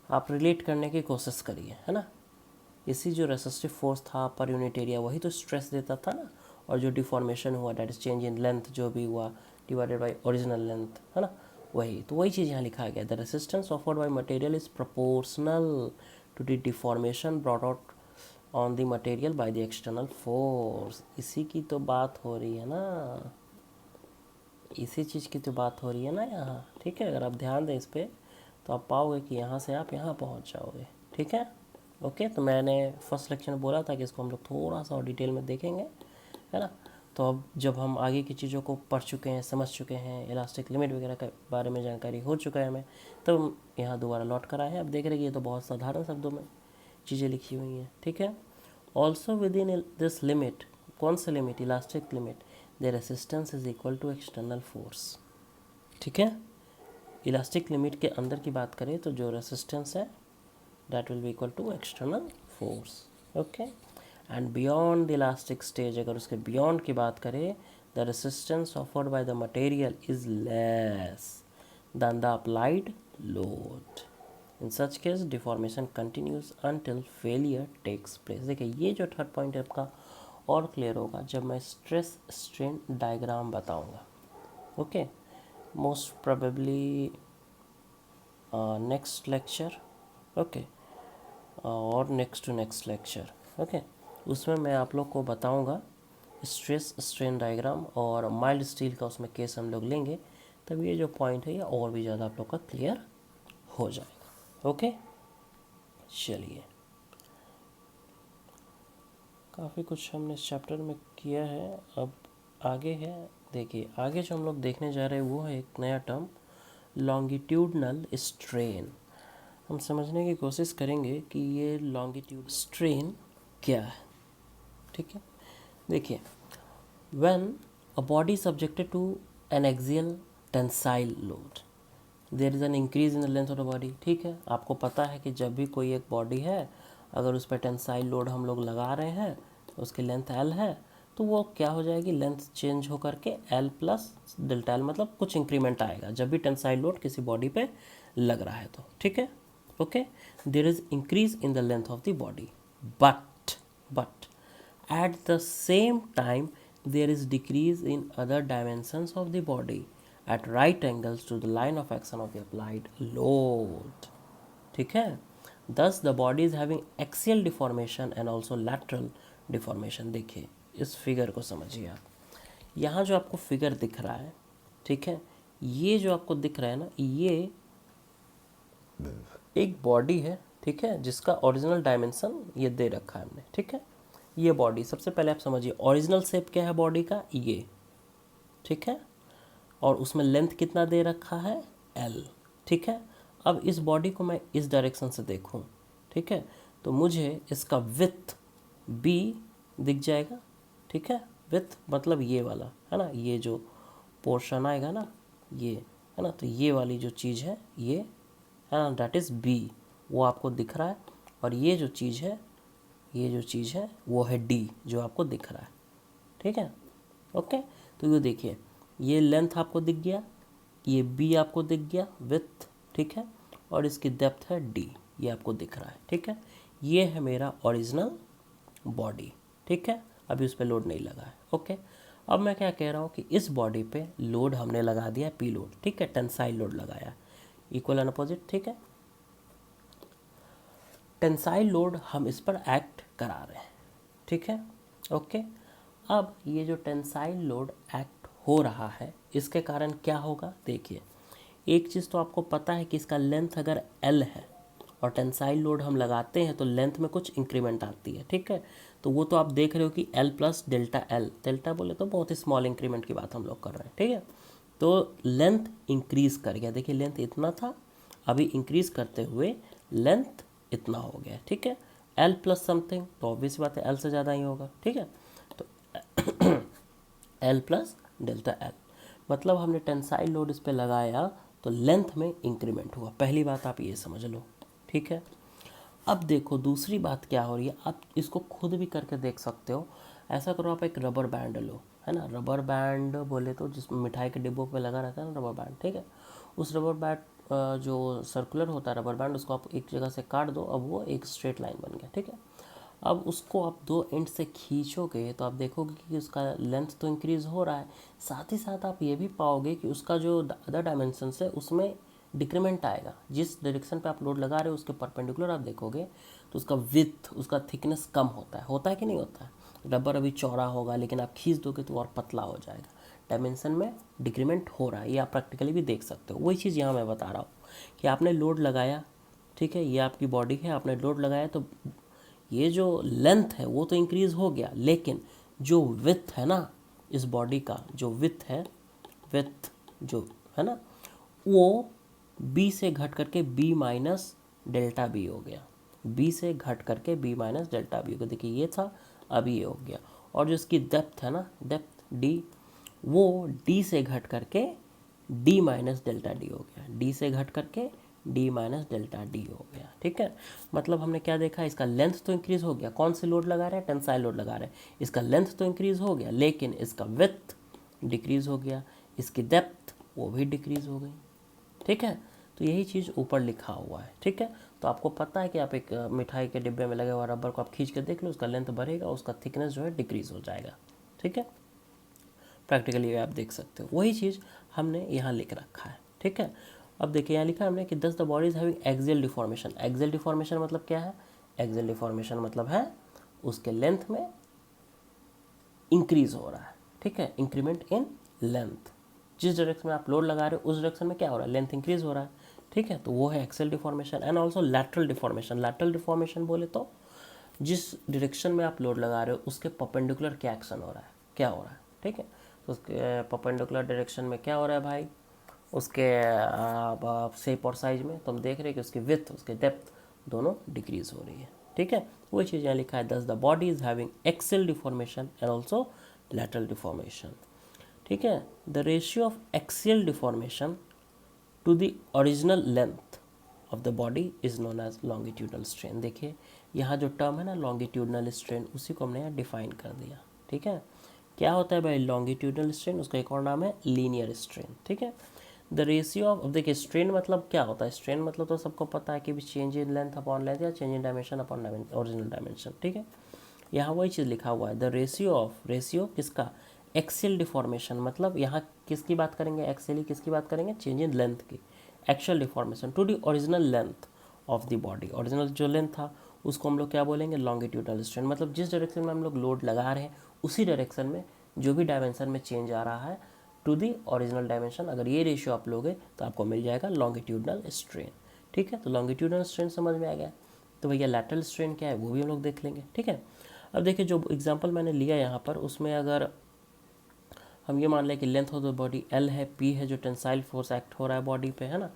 आप रिलेट करने की कोशिश करिए, है ना। इसी जो रेसिस्टिव फोर्स था पर यूनिट एरिया वही तो स्ट्रेस देता था ना, और जो डिफॉर्मेशन हुआ that is change in length जो भी हुआ डिवाइडेड बाय ओरिजिनल लेंथ, है ना, वही तो वही चीज़ यहाँ लिखा गया। The resistance offered by material is proportional to the deformation brought out on the material by the external force. इसी की तो बात हो रही है ना, इसी चीज़ की तो बात हो रही है ना यहाँ। ठीक है, अगर आप ध्यान दें इस पर तो आप पाओगे कि यहाँ से आप यहाँ पहुँच जाओगे। ठीक है, ओके। तो मैंने फर्स्ट लेक्चर में बोला था कि इसको हम लोग थोड़ा सा और डिटेल में देखेंगे, है ना। तो अब जब हम आगे की चीज़ों को पढ़ चुके हैं, समझ चुके हैं, इलास्टिक लिमिट वगैरह के बारे में जानकारी हो चुका है हमें, तो हम यहाँ दोबारा लौट कर आए हैं। अब देख रहे हैं कि ये तो बहुत साधारण शब्दों में चीज़ें लिखी हुई हैं। ठीक है, also within this limit, कौन सा limit, elastic limit, the resistance is equal to external force. ठीक है, इलास्टिक लिमिट के अंदर की बात करें तो जो रेसिस्टेंस है that will be equal to external force. Okay, and beyond the elastic stage, अगर उसके beyond की बात करें, the resistance offered by the material is less than the applied load. In such case deformation continues until failure takes place. देखिए ये जो थर्ड पॉइंट है आपका और क्लियर होगा जब मैं स्ट्रेस स्ट्रेन डायग्राम बताऊंगा। Okay, most probably next lecture, okay, और next to next lecture. Okay, उसमें मैं आप लोग को बताऊंगा स्ट्रेस स्ट्रेन डायग्राम, और माइल्ड स्टील का उसमें केस हम लोग लेंगे, तब ये जो पॉइंट है ये और भी ज़्यादा आप लोग का क्लियर हो जाएगा। ओके, चलिए काफ़ी कुछ हमने इस चैप्टर में किया है। अब आगे है, देखिए आगे जो हम लोग देखने जा रहे हैं वो है एक नया टर्म लॉन्गिट्यूडनल स्ट्रेन। हम समझने की कोशिश करेंगे कि ये लॉन्गिट्यूड स्ट्रेन क्या है। ठीक है, देखिए when a body subjected to an axial tensile load there is an increase in the length of the body. ठीक है, आपको पता है कि जब भी कोई एक बॉडी है अगर उस पर टेंसाइल लोड हम लोग लगा रहे हैं, उसकी लेंथ एल है, तो वो क्या हो जाएगी, लेंथ चेंज होकर के एल प्लस डेल्टा एल, मतलब कुछ इंक्रीमेंट आएगा जब भी टेंसाइल लोड किसी बॉडी पे लग रहा है तो। ठीक है, okay, there is increase in the length of the body, but at the same time there is decrease in other dimensions of the body at right angles to the line of action of the applied load. ठीक है, thus the body is having axial deformation and also lateral deformation. देखिए इस फिगर को समझिए आप, यहाँ जो आपको फिगर दिख रहा है, ठीक है, ये जो आपको दिख रहा है ना, ये एक बॉडी है, ठीक है, जिसका ओरिजिनल डायमेंशन ये दे रखा है हमने। ठीक है, ये बॉडी, सबसे पहले आप समझिए ओरिजिनल शेप क्या है बॉडी का, ये, ठीक है, और उसमें लेंथ कितना दे रखा है, एल। ठीक है, अब इस बॉडी को मैं इस डायरेक्शन से देखूं, ठीक है, तो मुझे इसका विथ बी दिख जाएगा। ठीक है, विथ मतलब ये वाला, है ना, ये जो पोर्शन आएगा ना, ये है ना, तो ये वाली जो चीज़ है ये, है ना, दैट इज़ बी, वो आपको दिख रहा है। और ये जो चीज़ है, ये जो चीज़ है वो है डी जो आपको दिख रहा है। ठीक है, ओके, तो ये देखिए ये लेंथ आपको दिख गया, ये बी आपको दिख गया विथ, ठीक है, और इसकी डेप्थ है डी, ये आपको दिख रहा है। ठीक है, ये है मेरा ओरिजिनल बॉडी। ठीक है, अभी उस पर लोड नहीं लगा है। ओके, अब मैं क्या कह रहा हूँ कि इस बॉडी पे लोड हमने लगा दिया पी लोड, ठीक है, टेंसाइल लोड लगाया, इक्वल एंड अपोजिट। ठीक है, टेंसाइल लोड हम इस पर एक्ट करा रहे हैं। ठीक है, ओके, अब ये जो टेंसाइल लोड एक्ट हो रहा है इसके कारण क्या होगा, देखिए एक चीज़ तो आपको पता है कि इसका लेंथ अगर L है और टेंसाइल लोड हम लगाते हैं तो लेंथ में कुछ इंक्रीमेंट आती है, ठीक है। तो वो तो आप देख रहे हो कि L plus delta L, delta बोले तो बहुत ही स्मॉल इंक्रीमेंट की बात हम लोग कर रहे हैं, ठीक है। तो लेंथ इंक्रीज कर गया, देखिए लेंथ इतना था, अभी इंक्रीज करते हुए लेंथ इतना हो गया, ठीक है। L प्लस समथिंग, तो ऑब्वियस बात है L से ज़्यादा ही होगा, ठीक है। तो L प्लस डेल्टा L, मतलब हमने टेंसाइल लोड इस पर लगाया तो लेंथ में इंक्रीमेंट हुआ, पहली बात आप ये समझ लो, ठीक है। अब देखो दूसरी बात क्या हो रही है, आप इसको खुद भी करके देख सकते हो। ऐसा करो, आप एक रबर बैंड लो, है ना, रबर बैंड बोले तो जिसमें मिठाई के डिब्बों पे लगा रहता है ना रबर बैंड, ठीक है। उस रबर बैंड जो सर्कुलर होता है रबर बैंड, उसको आप एक जगह से काट दो, अब वो एक स्ट्रेट लाइन बन गया, ठीक है। अब उसको आप दो एंड से खींचोगे तो आप देखोगे कि उसका लेंथ तो इंक्रीज हो रहा है, साथ ही साथ आप ये भी पाओगे कि उसका जो अदर डायमेंशन है उसमें डिक्रीमेंट आएगा। जिस डायरेक्शन पे आप लोड लगा रहे हो उसके परपेंडिकुलर आप देखोगे तो उसका विथ, उसका थिकनेस कम होता है कि नहीं होता है। रबर अभी चौड़ा होगा लेकिन आप खींच दोगे तो और पतला हो जाएगा, डायमेंशन में डिक्रीमेंट हो रहा है, ये आप प्रैक्टिकली भी देख सकते हो। वही चीज़ यहाँ मैं बता रहा हूँ कि आपने लोड लगाया, ठीक है, ये आपकी बॉडी है, आपने लोड लगाया तो ये जो लेंथ है वो तो इंक्रीज हो गया, लेकिन जो विथ है ना इस बॉडी का, जो विथ है, विथ जो है ना, वो बी से घट करके बी माइनस डेल्टा बी हो गया, बी से घट करके बी माइनस डेल्टा बी हो गया। देखिए ये था, अभी ये हो गया। और जो इसकी डेप्थ है ना, डेप्थ डी, वो डी से घट करके डी माइनस डेल्टा डी हो गया, डी से घट करके डी माइनस डेल्टा डी हो गया, ठीक है। मतलब हमने क्या देखा, इसका लेंथ तो इंक्रीज हो गया, कौन से लोड लगा रहे हैं, टेंसाइल लोड लगा रहे हैं, इसका लेंथ तो इंक्रीज हो गया लेकिन इसका विड्थ डिक्रीज हो गया, इसकी डेप्थ वो भी डिक्रीज हो गई, ठीक है। तो यही चीज़ ऊपर लिखा हुआ है, ठीक है। तो आपको पता है कि आप एक मिठाई के डिब्बे में लगे हुआ रबर को आप खींच के देख लो, उसका लेंथ बढ़ेगा, उसका थिकनेस जो है डिक्रीज हो जाएगा, ठीक है। प्रैक्टिकली आप देख सकते हो, वही चीज़ हमने यहाँ लिख रखा है, ठीक है। अब देखिए यहाँ लिखा है हमने कि दस the body is having axial deformation. Axial deformation मतलब क्या है, एक्सियल डिफॉर्मेशन मतलब है उसके लेंथ में इंक्रीज हो रहा है, ठीक है, इंक्रीमेंट इन लेंथ। जिस डायरेक्शन में आप लोड लगा रहे हो उस डायरेक्शन में क्या हो रहा है, लेंथ इंक्रीज हो रहा है, ठीक है। तो वो है axial deformation. And also lateral deformation. Lateral deformation बोले तो जिस डायरेक्शन में आप लोड लगा रहे हो उसके परपेंडिकुलर क्या एक्शन हो रहा है, क्या हो रहा है, ठीक है। तो उसके परपेंडिकुलर डायरेक्शन में क्या हो रहा है भाई, उसके शेप और साइज में, तो हम देख रहे हैं कि उसकी विड्थ, उसके डेप्थ दोनों डिक्रीज हो रही है, ठीक है। वही चीज़ यहाँ लिखा है, thus the body is having axial deformation and also lateral deformation, ठीक है। The ratio of axial deformation to the original length of the body is known as longitudinal strain. देखिए यहाँ जो टर्म है ना लॉन्गिट्यूडनल स्ट्रेन, उसी को हमने यहाँ डिफाइन कर दिया, ठीक है। क्या होता है भाई लॉन्गिट्यूडनल स्ट्रेन, उसका एक और नाम है लीनियर स्ट्रेन, ठीक है। द रेशियो ऑफ, अब देखिए स्ट्रेन मतलब क्या होता है, स्ट्रेन मतलब तो सबको पता है कि भी change in length upon length या change in dimension upon original dimension, ठीक है। यहाँ वही चीज़ लिखा हुआ है, द रेशियो ऑफ, रेशियो किसका, एक्सियल डिफॉर्मेशन, मतलब यहाँ किसकी बात करेंगे, एक्सियली किसकी बात करेंगे, चेंज इन लेंथ की, actual deformation to the original length of the body. Original जो लेंथ था उसको हम लोग क्या बोलेंगे, लॉन्गिट्यूडनल स्ट्रेन। मतलब जिस डायरेक्शन में हम लोग लोड लगा रहे हैं उसी डायरेक्शन में जो भी डायमेंशन में चेंज आ रहा है टू दी ओरिजिनल डायमेंशन, अगर ये रेशियो आप लोगे तो आपको मिल जाएगा लॉन्गिट्यूडनल स्ट्रेन, ठीक है। तो लॉन्गिट्यूडनल स्ट्रेन समझ में आ गया। तो भैया लैटरल स्ट्रेन क्या है वो भी हम लोग देख लेंगे, ठीक है। अब देखिए जो एग्जांपल मैंने लिया यहाँ पर, उसमें अगर हम ये मान लें कि length of the body L है, पी है जो टेंसाइल फोर्स एक्ट हो रहा है बॉडी पे, है ना,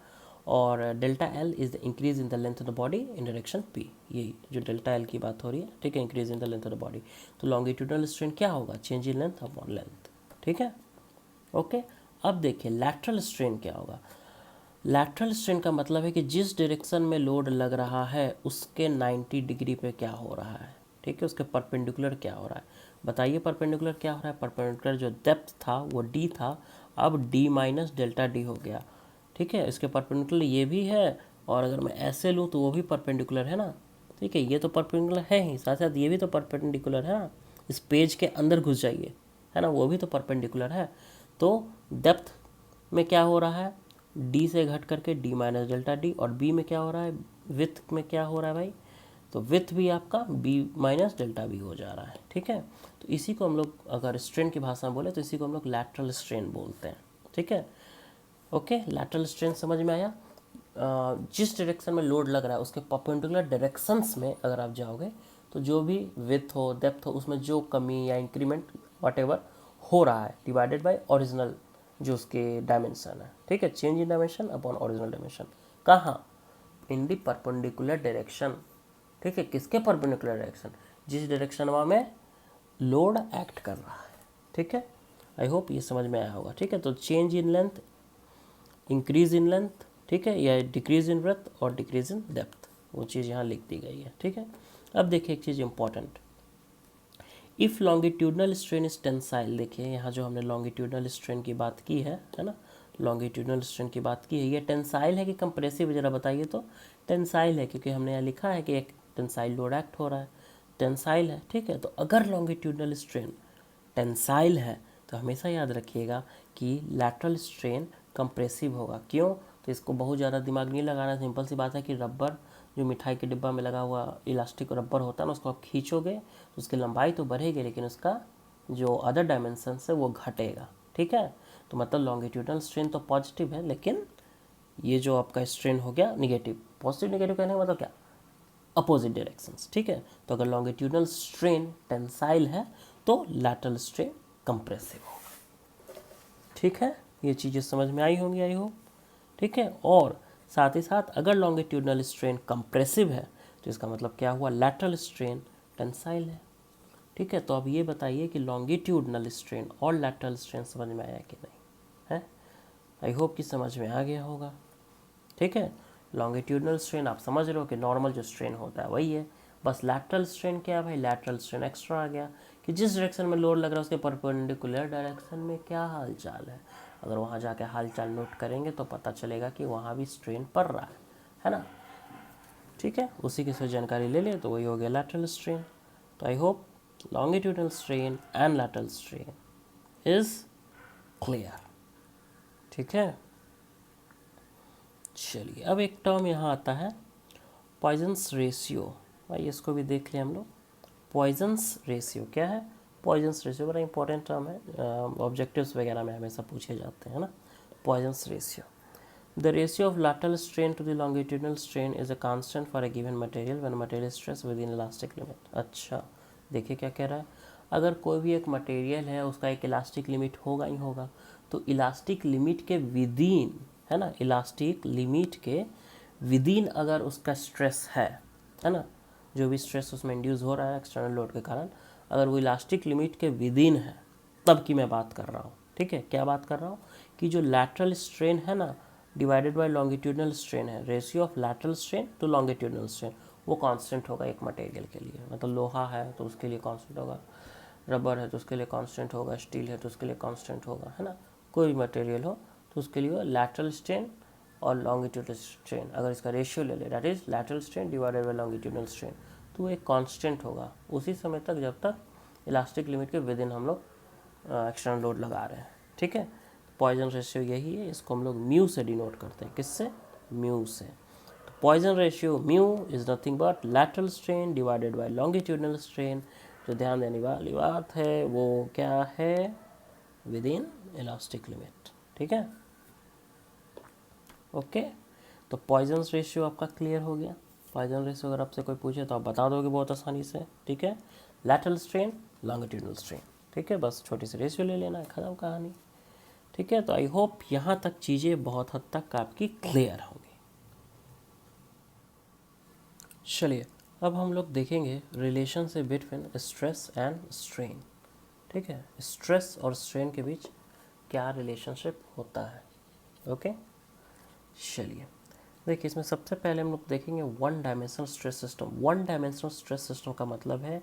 और delta L is the increase in the length of the body in direction P, यही जो डेल्टा एल की बात हो रही है, ठीक है, increase in the length of the body. तो लॉन्गिट्यूडनल स्ट्रेन क्या होगा, change in length upon length, ठीक है, ओके। अब देखिए लैटरल स्ट्रेन क्या होगा। लैटरल स्ट्रेन का मतलब है कि जिस डायरेक्शन में लोड लग रहा है उसके 90 डिग्री पे क्या हो रहा है, ठीक है, उसके परपेंडिकुलर क्या हो रहा है। बताइए परपेंडिकुलर क्या हो रहा है, परपेंडिकुलर जो डेप्थ था वो डी था, अब डी माइनस डेल्टा डी हो गया, ठीक है। इसके परपेंडिकुलर ये भी है, और अगर मैं ऐसे लूँ तो वो भी परपेंडिकुलर है ना, ठीक है, ये तो परपेंडिकुलर है ही, साथ साथ ये भी तो परपेंडिकुलर है ना, इस पेज के अंदर घुस जाइए, है ना, वो भी तो परपेंडिकुलर है। तो डेप्थ में क्या हो रहा है, डी से घट करके डी माइनस डेल्टा डी, और बी में क्या हो रहा है, विथ में क्या हो रहा है भाई, तो विथ भी आपका बी माइनस डेल्टा बी हो जा रहा है, ठीक है। तो इसी को हम लोग अगर स्ट्रेन की भाषा में बोले तो इसी को हम लोग लैटरल स्ट्रेन बोलते हैं, ठीक है। ओके, लैटरल स्ट्रेन समझ में आया। जिस डायरेक्शन में लोड लग रहा है उसके परपेंडिकुलर डायरेक्शंस में अगर आप जाओगे तो जो भी विड्थ हो डेप्थ हो उसमें जो कमी या इंक्रीमेंट व्हाटएवर हो रहा है डिवाइडेड बाय ओरिजिनल जो उसके डायमेंशन है, ठीक है। Change in dimension upon original dimension, कहाँ? इन दी परपेंडिकुलर डायरेक्शन, ठीक है। किसके परपेंडिकुलर डायरेक्शन? जिस डायरेक्शन में लोड एक्ट कर रहा है, ठीक है। आई होप ये समझ में आया होगा, ठीक है। तो change in length, increase in length, ठीक है, या डिक्रीज इन ब्रेथ और डिक्रीज इन डेप्थ, वो चीज़ यहाँ लिख दी गई है, ठीक है। अब देखिए एक चीज़ important, if longitudinal strain is tensile, देखिए यहाँ जो हमने लॉन्गिट्यूडनल स्ट्रेन की बात की है ना, लॉन्गिट्यूडनल स्ट्रेन की बात की है, ये टेंसाइल है कि कंप्रेसिव, जरा बताइए तो। टेंसाइल है, क्योंकि हमने यहाँ लिखा है कि एक टेंसाइल लोड एक्ट हो रहा है, टेंसाइल है, ठीक है। तो अगर लॉन्गिट्यूडनल स्ट्रेन टेंसाइल है तो हमेशा याद रखिएगा कि लैटरल स्ट्रेन कंप्रेसिव होगा। क्यों? तो इसको बहुत ज़्यादा दिमाग नहीं लगाना, सिंपल सी बात है कि रबर जो मिठाई के डिब्बा में लगा हुआ इलास्टिक रबर होता है ना, उसको आप खींचोगे तो उसकी लंबाई तो बढ़ेगी लेकिन उसका जो अदर डायमेंशन है वो घटेगा, ठीक है। तो मतलब लॉन्गिट्यूडनल स्ट्रेन तो पॉजिटिव है, लेकिन ये जो आपका स्ट्रेन हो गया निगेटिव। पॉजिटिव निगेटिव कहने का मतलब क्या? अपोजिट डायरेक्शंस, ठीक है। तो अगर लॉन्गिट्यूडनल स्ट्रेन टेंसाइल है तो लैटरल स्ट्रेन कंप्रेसिव होगा, ठीक है। ये चीज़ें समझ में आई होंगी आई होप, ठीक है। और साथ ही साथ अगर लॉन्गिट्यूडनल स्ट्रेन कंप्रेसिव है तो इसका मतलब क्या हुआ? लैटरल स्ट्रेन टेंसाइल है, ठीक है। तो अब ये बताइए कि लॉन्गिट्यूडनल स्ट्रेन और लैटरल स्ट्रेन समझ में आया कि नहीं है? आई होप कि समझ में आ गया होगा, ठीक है। लॉन्गिट्यूडनल स्ट्रेन आप समझ रहे हो कि नॉर्मल जो स्ट्रेन होता है वही है, बस लैटरल स्ट्रेन क्या है भाई? लैटरल स्ट्रेन एक्स्ट्रा आ गया कि जिस डायरेक्शन में लोड लग रहा है उसके परपेंडिकुलर डायरेक्शन में क्या हालचाल है। अगर वहाँ जाके हालचाल नोट करेंगे तो पता चलेगा कि वहाँ भी स्ट्रेन पड़ रहा है ना, ठीक है। उसी की से जानकारी ले लें तो वही हो गया लैटरल स्ट्रेन। तो I hope longitudinal strain and lateral strain is clear, ठीक है। चलिए अब एक टर्म यहाँ आता है पॉइजन्स रेशियो, भाई इसको भी देख लें हम लोग। पॉइजन्स रेशियो क्या है? पॉइजन्स रेशियो बड़ा इंपॉर्टेंट टर्म है, ऑब्जेक्टिव्स वगैरह में हमेशा पूछे जाते हैं ना। Poisson's ratio, the ratio of lateral strain to the longitudinal strain is a constant for a given material when material stress within elastic limit। अच्छा देखिए क्या कह रहा है, अगर कोई भी एक मटेरियल है उसका एक इलास्टिक लिमिट होगा ही होगा, तो इलास्टिक लिमिट के विदिन, है ना, इलास्टिक लिमिट के विदिन अगर उसका स्ट्रेस है ना, जो भी स्ट्रेस उसमें इंड्यूस हो रहा है एक्सटर्नल लोड के कारण, अगर वो इलास्टिक लिमिट के विदिन है तब की मैं बात कर रहा हूँ, ठीक है। क्या बात कर रहा हूँ कि जो लैटरल स्ट्रेन है ना डिवाइडेड बाय लॉन्गिट्यूडनल स्ट्रेन है, ratio of lateral strain to longitudinal strain, वो कांस्टेंट होगा एक मटेरियल के लिए। मतलब लोहा है तो उसके लिए कांस्टेंट होगा, रबर है तो उसके लिए कांस्टेंट होगा, स्टील है तो उसके लिए कांस्टेंट होगा, है ना। कोई भी मटेरियल हो तो उसके लिए लैटरल स्ट्रेन और लॉन्गिट्यूडनल स्ट्रेन अगर इसका रेशियो ले ले, that is lateral strain divided by longitudinal strain, तो वो एक कांस्टेंट होगा उसी समय तक जब तक इलास्टिक लिमिट के विद इन हम लोग एक्सटर्नल लोड लगा रहे हैं, ठीक है। पॉइजन रेशियो यही है, इसको हम लोग म्यू से डिनोट करते हैं। किससे? म्यू से। तो Poisson ratio mu is nothing but lateral strain divided by longitudinal strain. जो ध्यान देने वाली बात है वो क्या है? विद इन इलास्टिक लिमिट, ठीक है। ओके, तो पॉइजन रेशियो आपका क्लियर हो गया। पॉइजन रेशियो अगर आपसे कोई पूछे तो आप बता दोगे बहुत आसानी से, ठीक है। लैटरल स्ट्रेन, लॉन्गिट्यूडनल स्ट्रेन, ठीक है। बस छोटी सी रेशियो ले लेना है, खत्म कहानी, ठीक है। तो आई होप यहाँ तक चीज़ें बहुत हद तक आपकी क्लियर होंगी। चलिए अब हम लोग देखेंगे रिलेशन से बिटवीन स्ट्रेस एंड स्ट्रेन, ठीक है। स्ट्रेस और स्ट्रेन के बीच क्या रिलेशनशिप होता है, ओके। चलिए देखिए, इसमें सबसे पहले हम लोग देखेंगे one dimensional stress system. One dimensional stress system का मतलब है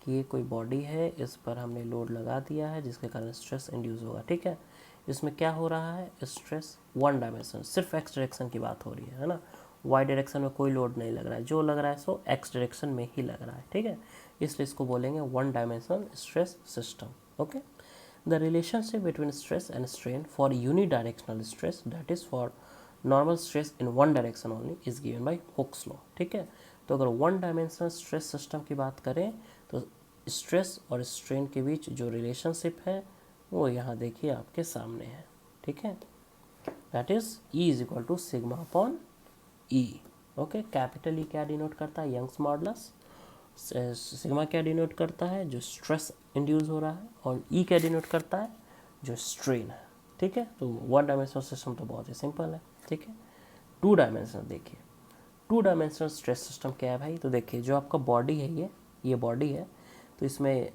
कि ये कोई बॉडी है, इस पर हमने लोड लगा दिया है जिसके कारण स्ट्रेस इंड्यूस होगा, ठीक है। इसमें क्या हो रहा है? स्ट्रेस वन डायमेंशन, सिर्फ एक्स डायरेक्शन की बात हो रही है ना। वाई डायरेक्शन में कोई लोड नहीं लग रहा है, जो लग रहा है सो एक्स डायरेक्शन में ही लग रहा है, ठीक है। इसलिए इसको बोलेंगे one dimensional stress system, okay. The relationship between stress and strain for unidirectional stress, that is for normal stress in one direction only, is given by Hooke's law, ठीक है। तो अगर वन डायमेंशनल स्ट्रेस सिस्टम की बात करें तो स्ट्रेस और स्ट्रेन के बीच जो रिलेशनशिप है वो यहाँ देखिए आपके सामने है, ठीक है, that is E is equal to sigma upon E। Okay, capital E क्या डिनोट करता है, यंग्स मॉडुलस, सिग्मा क्या डिनोट करता है, जो स्ट्रेस इंड्यूस हो रहा है, और E क्या डिनोट करता है, जो स्ट्रेन है। ठीक है, तो वन डायमेंशनल सिस्टम तो बहुत ही सिंपल है। ठीक है, टू डायमेंशनल देखिए, टू डायमेंशनल स्ट्रेस सिस्टम क्या है भाई, तो देखिए जो आपका बॉडी है, ये बॉडी है, तो इसमें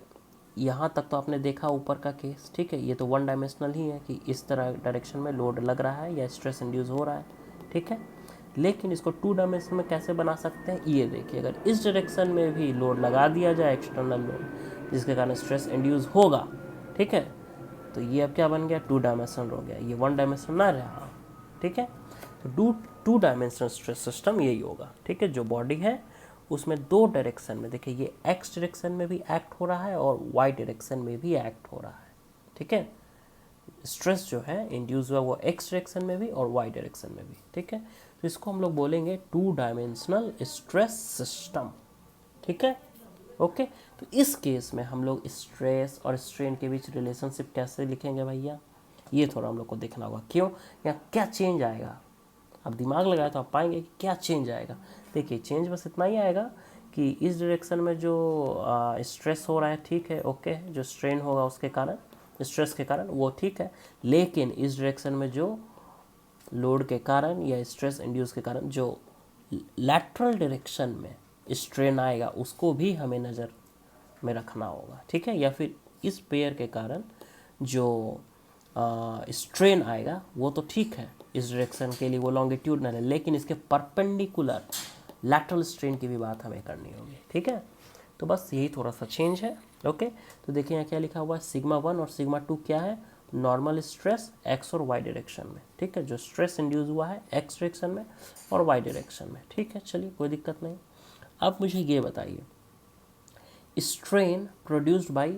यहाँ तक तो आपने देखा ऊपर का केस। ठीक है, ये तो वन डायमेंशनल ही है कि इस तरह डायरेक्शन में लोड लग रहा है या स्ट्रेस इंड्यूस हो रहा है। ठीक है, लेकिन इसको टू डायमेंशन में कैसे बना सकते हैं, ये देखिए, अगर इस डायरेक्शन में भी लोड लगा दिया जाए, एक्सटर्नल लोड, जिसके कारण स्ट्रेस इंड्यूस होगा, ठीक है, तो ये अब क्या बन गया, टू डायमेंशनल हो गया, ये वन डायमेंशनल ना रहा। ठीक है, तो टू डायमेंशनल स्ट्रेस सिस्टम यही होगा। ठीक है, जो बॉडी है उसमें दो डायरेक्शन में, देखिए ये एक्स डायरेक्शन में भी एक्ट हो रहा है और वाई डायरेक्शन में भी एक्ट हो रहा है। ठीक है, स्ट्रेस जो है इंड्यूस हुआ वो एक्स डायरेक्शन में भी और वाई डायरेक्शन में भी। ठीक है, तो इसको हम लोग बोलेंगे टू डायमेंशनल स्ट्रेस सिस्टम। ठीक है, ओके, तो इस केस में हम लोग स्ट्रेस और स्ट्रेन के बीच रिलेशनशिप कैसे लिखेंगे भैया, ये थोड़ा हम लोग को देखना होगा। क्यों, या क्या चेंज आएगा, आप दिमाग लगाए तो आप पाएंगे कि क्या चेंज आएगा। देखिए चेंज बस इतना ही आएगा कि इस डायरेक्शन में जो स्ट्रेस हो रहा है, ठीक है, ओके, जो स्ट्रेन होगा उसके कारण, स्ट्रेस के कारण, वो ठीक है, लेकिन इस डायरेक्शन में जो लोड के कारण या स्ट्रेस इंड्यूस के कारण जो लैटरल डायरेक्शन में स्ट्रेन आएगा, उसको भी हमें नज़र में रखना होगा। ठीक है, या फिर इस पेयर के कारण जो स्ट्रेन आएगा वो तो ठीक है, इस डायरेक्शन के लिए वो लॉन्गिट्यूडनल है, लेकिन इसके परपेंडिकुलर लैटरल स्ट्रेन की भी बात हमें करनी होगी। ठीक है, तो बस यही थोड़ा सा चेंज है। ओके, तो देखिए यहाँ क्या लिखा हुआ है, सिग्मा 1 और सिग्मा 2 क्या है, नॉर्मल स्ट्रेस एक्स और वाई डायरेक्शन में। ठीक है, जो स्ट्रेस इंड्यूस हुआ है एक्स डायरेक्शन में और वाई डायरेक्शन में। ठीक है, चलिए कोई दिक्कत नहीं। अब मुझे ये बताइए, strain produced by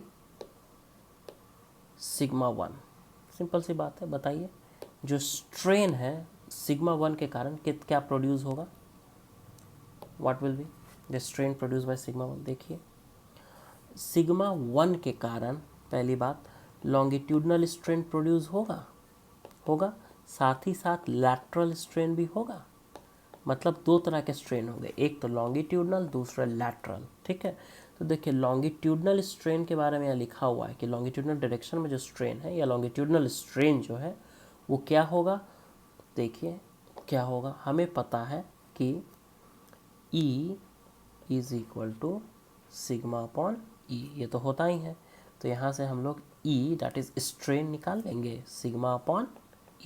sigma 1, simple सी बात है, बताइए जो स्ट्रेन है सिग्मा 1 के कारण क्या प्रोड्यूस होगा, what will be the strain produce by sigma 1। देखिए सिग्मा 1 के कारण पहली बात लॉन्गिट्यूडनल स्ट्रेन प्रोड्यूस होगा, साथ ही साथ लैटरल स्ट्रेन भी होगा। मतलब दो तरह के स्ट्रेन होंगे, एक तो लॉन्गिट्यूडनल, दूसरा लैटरल। ठीक है, तो देखिए लॉन्गिट्यूडनल स्ट्रेन के बारे में यहाँ लिखा हुआ है कि लॉन्गिट्यूडनल डायरेक्शन में जो स्ट्रेन है या लॉन्गिट्यूडनल स्ट्रेन जो है वो क्या होगा। देखिए क्या होगा, हमें पता है कि E is equal to sigma upon E, ये तो होता ही है। तो यहाँ से हम लोग E दैट इज स्ट्रेन निकाल लेंगे, सिग्मा अपॉन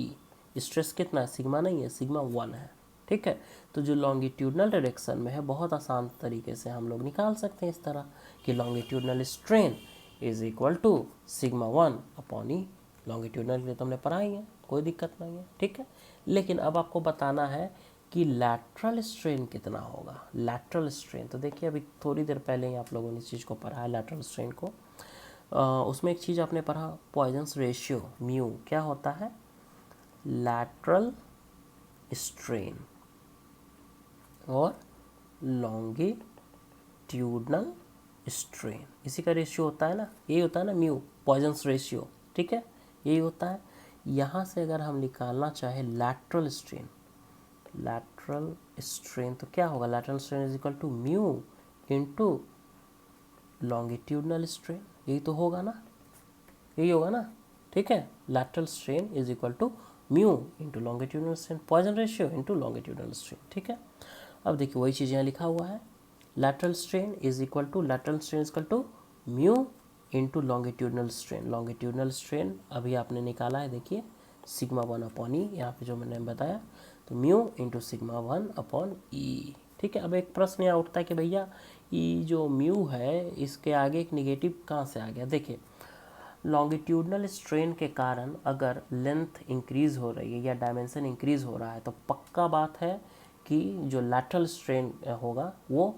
E। स्ट्रेस कितना है, सिग्मा नहीं है, सिग्मा 1 है। ठीक है, तो जो लॉन्गिट्यूडनल डायरेक्शन में है बहुत आसान तरीके से हम लोग निकाल सकते हैं इस तरह कि longitudinal strain is equal to sigma 1 upon E। Longitudinal के लिए तो हमने पढ़ा ही है, कोई दिक्कत नहीं है। ठीक है, लेकिन अब आपको बताना है कि लैटरल स्ट्रेन कितना होगा। लैटरल स्ट्रेन तो देखिए अभी थोड़ी देर पहले ही आप लोगों ने इस चीज़ को पढ़ा है, लैटरल स्ट्रेन को। उसमें एक चीज़ आपने पढ़ा, पॉइजन्स रेशियो म्यू क्या होता है, लैटरल स्ट्रेन और लॉन्गिट्यूडनल स्ट्रेन, इसी का रेशियो होता है ना, यही होता है ना म्यू, पॉइजन्स रेशियो। ठीक है, यही होता है। यहाँ से अगर हम निकालना चाहे लैटरल स्ट्रेन, लैटरल स्ट्रेन तो क्या होगा, lateral strain is equal to mu into longitudinal strain, यही तो होगा ना, यही होगा ना। ठीक है, lateral strain is equal to mu into longitudinal strain, Poisson ratio into longitudinal strain. ठीक है, अब देखिए वही चीज़ यहाँ लिखा हुआ है, lateral strain is equal to mu into longitudinal strain. Longitudinal strain अभी आपने निकाला है, देखिए सिग्मा 1 अपॉन ई, यहाँ पे जो मैंने बताया, तो mu into sigma 1 upon E. ठीक है, अब एक प्रश्न यहाँ उठता है कि भैया ये जो म्यू है इसके आगे एक निगेटिव कहाँ से आ गया। देखिए लॉन्गिट्यूडनल स्ट्रेन के कारण अगर लेंथ इंक्रीज हो रही है या डायमेंशन इंक्रीज हो रहा है तो पक्का बात है कि जो लैटरल स्ट्रेन होगा वो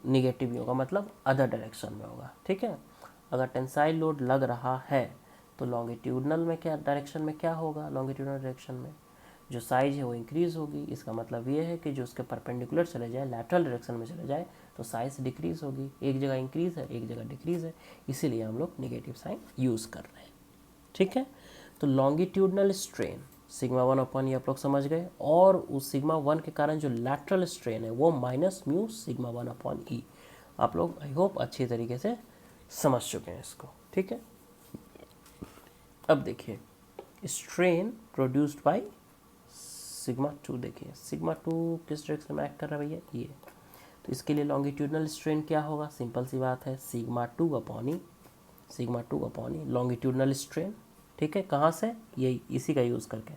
निगेटिव ही होगा, मतलब अदर डायरेक्शन में होगा। ठीक है, अगर टेंसाइल लोड लग रहा है तो लॉन्गिट्यूडनल में क्या डायरेक्शन में क्या होगा, लॉन्गिट्यूडनल डायरेक्शन में जो साइज है वो इंक्रीज होगी। इसका मतलब ये है कि जो उसके परपेंडिकुलर चले जाए, लैटरल डायरेक्शन में चले जाए, तो साइज डिक्रीज होगी। एक जगह इंक्रीज है, एक जगह डिक्रीज है, इसीलिए हम लोग निगेटिव साइन यूज़ कर रहे हैं। ठीक है, तो लॉन्गिट्यूडनल स्ट्रेन सिग्मा 1 अपॉन ये आप लोग समझ गए, और उस सिग्मा 1 के कारण जो लैटरल स्ट्रेन है वो माइनस म्यू सिग्मा 1 अपॉन ई। आप लोग आई होप अच्छी तरीके से समझ चुके हैं इसको, ठीक है। अब देखिए स्ट्रेन प्रोड्यूस्ड बाय सिग्मा 2, देखिए सिग्मा 2 किस डायरेक्शन में एक्ट कर रहा है भैया, ये। तो इसके लिए लॉन्गिट्यूडनल स्ट्रेन क्या होगा, सिंपल सी बात है, sigma 2 upon E, sigma 2 upon E longitudinal strain, ठीक है। कहाँ से, ये इसी का यूज़ करके,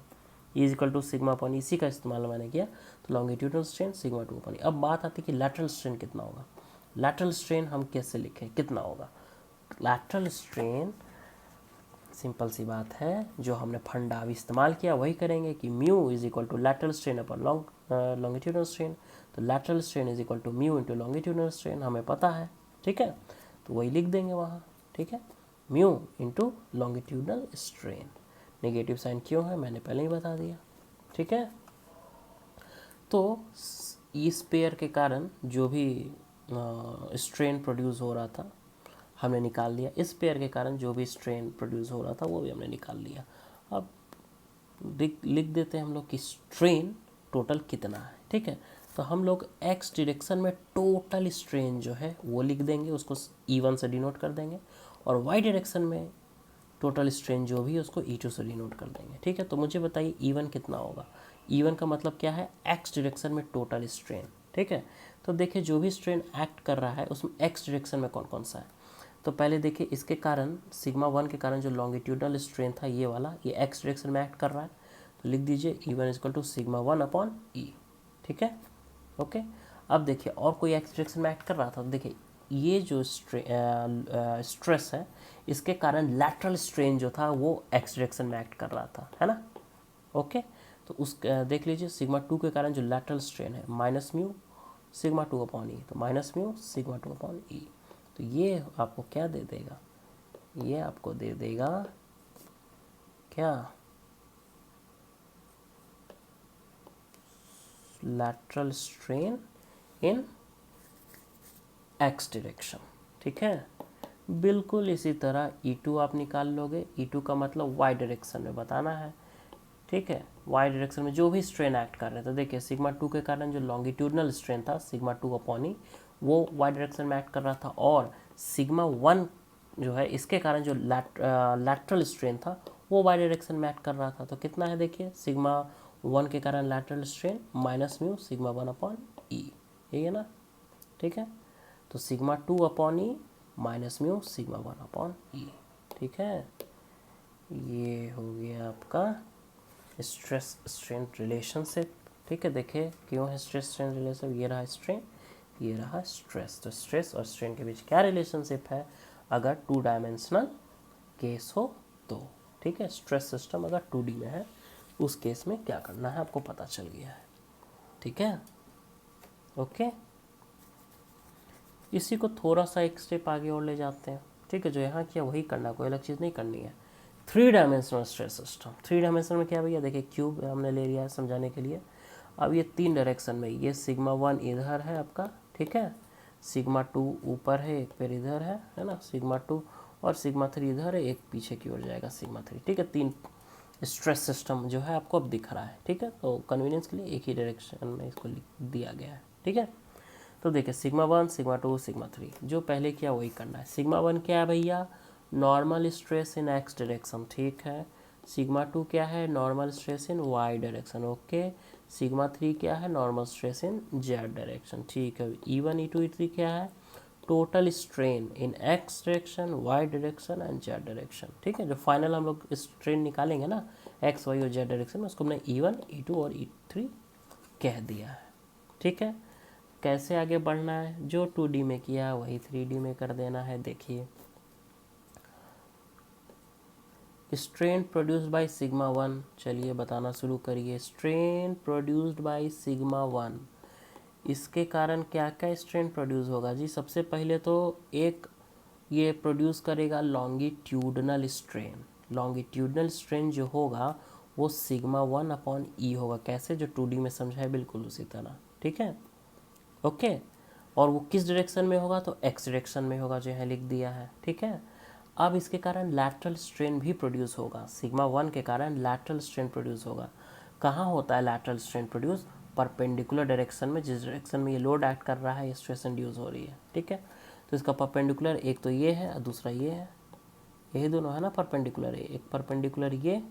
is equal to sigma upon इसी का इस्तेमाल मैंने किया, तो longitudinal strain sigma 2 upon E. अब बात आती है कि लैटरल स्ट्रेन कितना होगा। लैटरल स्ट्रेन हम कैसे लिखें, कितना होगा लैटरल स्ट्रेन, सिंपल सी बात है, जो हमने फंडा अभी इस्तेमाल किया वही करेंगे कि mu is equal to lateral strain upon longitudinal strain. तो lateral strain is equal to mu into longitudinal strain, हमें पता है, ठीक है, तो वही लिख देंगे वहाँ, ठीक है, mu into longitudinal strain. Negative sign क्यों है मैंने पहले ही बता दिया, ठीक है। तो इस पेयर के कारण जो भी स्ट्रेन प्रोड्यूस हो रहा था हमने निकाल लिया, इस पेयर के कारण जो भी स्ट्रेन प्रोड्यूस हो रहा था वो भी हमने निकाल लिया। अब लिख देते हैं हम लोग कि स्ट्रेन टोटल कितना है, ठीक है। तो हम लोग एक्स डायरेक्शन में टोटल स्ट्रेन जो है वो लिख देंगे, उसको E1 से डिनोट कर देंगे, और वाई डायरेक्शन में टोटल स्ट्रेन जो भी है उसको E2 से डिनोट कर देंगे, ठीक है। तो मुझे बताइए E1 कितना होगा। E1 का मतलब क्या है, एक्स डायरेक्शन में टोटल स्ट्रेन, ठीक है। तो देखिए जो भी स्ट्रेन एक्ट कर रहा है उसमें एक्स डायरेक्शन में कौन कौन सा है। तो पहले देखिए इसके कारण सिग्मा 1 के कारण जो लॉन्गिट्यूडनल स्ट्रेन था ये वाला, ये एक्स डायरेक्शन में एक्ट कर रहा है, तो लिख दीजिए E1 equal to sigma 1 upon E, ठीक है, ओके। अब देखिए और कोई एक्स डायरेक्शन में एक्ट कर रहा था, तो देखिए ये जो स्ट्रेस है इसके कारण लैटरल स्ट्रेन जो था वो एक्स डायरेक्शन में एक्ट कर रहा था, है ना, ओके। तो उस देख लीजिए सिग्मा 2 के कारण जो लैटरल स्ट्रेन है माइनस म्यू सिग्मा 2 अपॉन ई, तो माइनस म्यू सिग्मा 2 अपॉन ई। तो ये आपको क्या दे देगा, ये आपको दे देगा क्या, lateral strain in X direction, ठीक है। बिल्कुल इसी तरह E2 आप निकाल लोगे, E2 का मतलब वाई डायरेक्शन में बताना है, ठीक है, वाई डायरेक्शन में जो भी स्ट्रेन एक्ट कर रहे थे। देखिए सिग्मा 2 के कारण जो लॉन्गिट्यूडनल स्ट्रेन था सिग्मा 2 अपॉन ई वो वाई डायरेक्शन में एक्ट कर रहा था, और सिग्मा 1 जो है इसके कारण जो लैटरल स्ट्रेन था वो वाई डायरेक्शन में एक्ट कर रहा था। तो कितना है देखिए, सिग्मा 1 के कारण lateral strain minus mu sigma 1 upon E, यही है ना, ठीक है। तो sigma 2 upon E minus mu sigma 1 upon E, ठीक है। ये हो गया आपका स्ट्रेस स्ट्रेन रिलेशनशिप, ठीक है। देखिए क्यों है स्ट्रेस स्ट्रेन रिलेशनशिप, ये रहा स्ट्रेन, ये रहा स्ट्रेस। तो स्ट्रेस और स्ट्रेन के बीच क्या रिलेशनशिप है, अगर 2 डायमेंशनल केस हो तो, ठीक है। स्ट्रेस सिस्टम अगर 2D में है उस केस में क्या करना है आपको पता चल गया है, ठीक है, ओके। इसी को थोड़ा सा एक स्टेप आगे और ले जाते हैं, ठीक है। जो यहाँ किया वही करना, कोई अलग चीज़ नहीं करनी है। 3 डायमेंशनल स्ट्रेस सिस्टम, 3 डायमेंशनल में क्या भैया, देखिए क्यूब हमने ले लिया है समझाने के लिए। अब ये 3 डायरेक्शन में, ये सिग्मा 1 इधर है आपका, ठीक है, सिग्मा 2 ऊपर है, एक पैर इधर है ना, सिग्मा 2, और सिग्मा 3 इधर है, एक पीछे की ओर जाएगा सिग्मा 3, ठीक है। 3 स्ट्रेस सिस्टम जो है आपको अब दिख रहा है, ठीक है। तो कन्वीनियंस के लिए एक ही डायरेक्शन में इसको दिया गया है, ठीक है। तो देखिए सिग्मा 1 सिग्मा 2 सिग्मा 3, जो पहले किया वही करना है। सिग्मा 1 क्या है भैया, normal stress in X direction, ठीक है। सिग्मा 2 क्या है, normal stress in Y direction, okay. Sigma 3 क्या है, normal stress in Z direction, ठीक है। E1 E2 E3 क्या है, total strain in X direction Y direction and Z direction, ठीक है। जो फाइनल हम लोग स्ट्रेन निकालेंगे ना एक्स वाई और जेड डायरेक्शन में, उसको हमने E1 E2 और E3 कह दिया है, ठीक है। कैसे आगे बढ़ना है, जो 2D में किया वही 3D में कर देना है। देखिए स्ट्रेन प्रोड्यूस्ड बाय सिग्मा 1, चलिए बताना शुरू करिए। स्ट्रेन प्रोड्यूस्ड बाय सिग्मा 1, इसके कारण क्या क्या स्ट्रेन प्रोड्यूस होगा जी। सबसे पहले तो एक ये प्रोड्यूस करेगा लॉन्गिट्यूडनल स्ट्रेन। लॉन्गिट्यूडनल स्ट्रेन जो होगा वो सिग्मा 1 अपॉन ई होगा, कैसे, जो 2D में समझा है बिल्कुल उसी तरह, ठीक है, ओके। और वो किस डायरेक्शन में होगा, तो एक्स डायरेक्शन में होगा, जो यहाँ लिख दिया है, ठीक है। अब इसके कारण लैटरल स्ट्रेन भी प्रोड्यूस होगा, सिग्मा 1 के कारण लैटरल स्ट्रेन प्रोड्यूस होगा। कहाँ होता है lateral strain produce? Perpendicular direction में, जिस डायरेक्शन में ये लोड एक्ट कर रहा है, स्ट्रेस इंड्यूस हो रही है, ठीक है। तो इसका परपेंडिकुलर एक तो ये है और दूसरा ये है, यही दोनों है ना परपेंडिकुलर, एक परपेंडिकुलर ये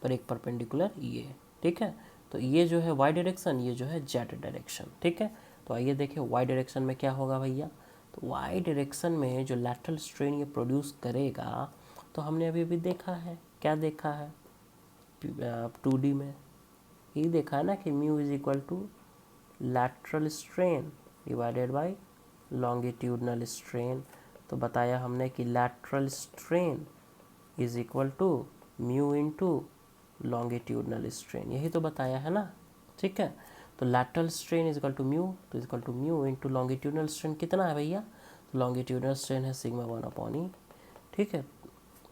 और एक परपेंडिकुलर ये, ठीक है। तो ये जो है वाई डायरेक्शन, ये जो है जेड डायरेक्शन, ठीक है। तो आइए देखिए वाई डायरेक्शन में क्या होगा भैया। तो वाई डायरेक्शन में जो लैटरल स्ट्रेन ये प्रोड्यूस करेगा, तो हमने अभी अभी देखा है, क्या देखा है 2D में, ये देखा है ना कि mu is equal to lateral strain divided by longitudinal strain. तो बताया हमने कि lateral strain is equal to mu into longitudinal strain, यही तो बताया है ना, ठीक है। तो lateral strain is equal to mu, तो is equal to mu into longitudinal strain कितना है भैया? तो लॉन्गिट्यूडनल स्ट्रेन है सिग्मा 1 अपॉन ई, ठीक है।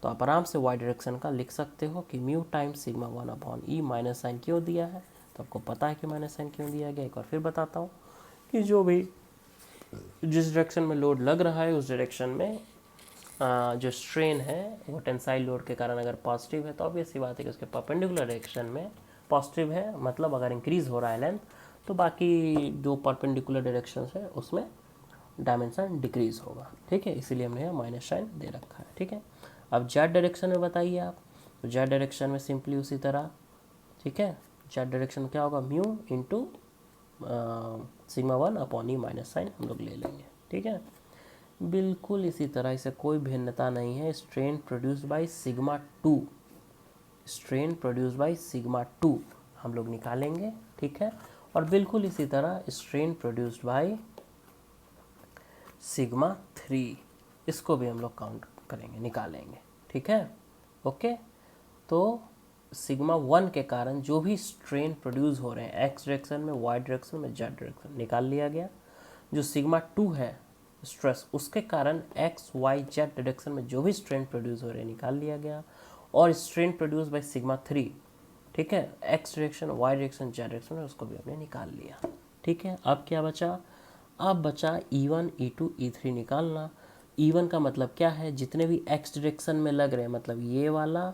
तो आप आराम से वाई डायरेक्शन का लिख सकते हो कि mu times sigma 1 upon E. Minus sign क्यों दिया है? तो आपको पता है कि माइनस साइन क्यों दिया गया। एक बार फिर बताता हूँ कि जो भी जिस डायरेक्शन में लोड लग रहा है उस डायरेक्शन में जो स्ट्रेन है वो टेंसाइल लोड के कारण अगर पॉजिटिव है तो ऑब्वियस सी बात है कि उसके परपेंडिकुलर डायरेक्शन में पॉजिटिव है, मतलब अगर इंक्रीज हो रहा है लेंथ तो बाकी जो परपेंडिकुलर डायरेक्शन है उसमें डायमेंशन डिक्रीज होगा, ठीक है। इसीलिए हमने यहाँ माइनस साइन दे रखा है, ठीक है। अब जेड डायरेक्शन में बताइए आप, तो जेड डायरेक्शन में सिंपली उसी तरह, ठीक है। जेड डायरेक्शन में क्या होगा? Mu into sigma 1 upon E minus sign हम लोग ले लेंगे, ठीक है। बिल्कुल इसी तरह, इसे कोई भिन्नता नहीं है। Strain produced by sigma 2, strain produced by sigma 2 हम लोग निकालेंगे, ठीक है। और बिल्कुल इसी तरह स्ट्रेन प्रोड्यूस्ड बाय सिग्मा 3, इसको भी हम लोग काउंट करेंगे, निकालेंगे, ठीक है, ओके। तो सिग्मा 1 के कारण जो भी स्ट्रेन प्रोड्यूस हो रहे हैं एक्स डायरेक्शन में, वाई डायरेक्शन में, जेड डायरेक्शन निकाल लिया गया। जो सिग्मा 2 है स्ट्रेस, उसके कारण एक्स वाई जेड डायरेक्शन में जो भी स्ट्रेन प्रोड्यूस हो रहे हैं निकाल लिया गया। और स्ट्रेन प्रोड्यूस बाय सिग्मा 3, ठीक है, X direction, Y direction, Z direction में, उसको भी हमने निकाल लिया, ठीक है। अब क्या बचा? अब बचा E1, E2, E3 निकालना। E1 का मतलब क्या है? जितने भी एक्स डायरेक्शन में लग रहे हैं, मतलब ये वाला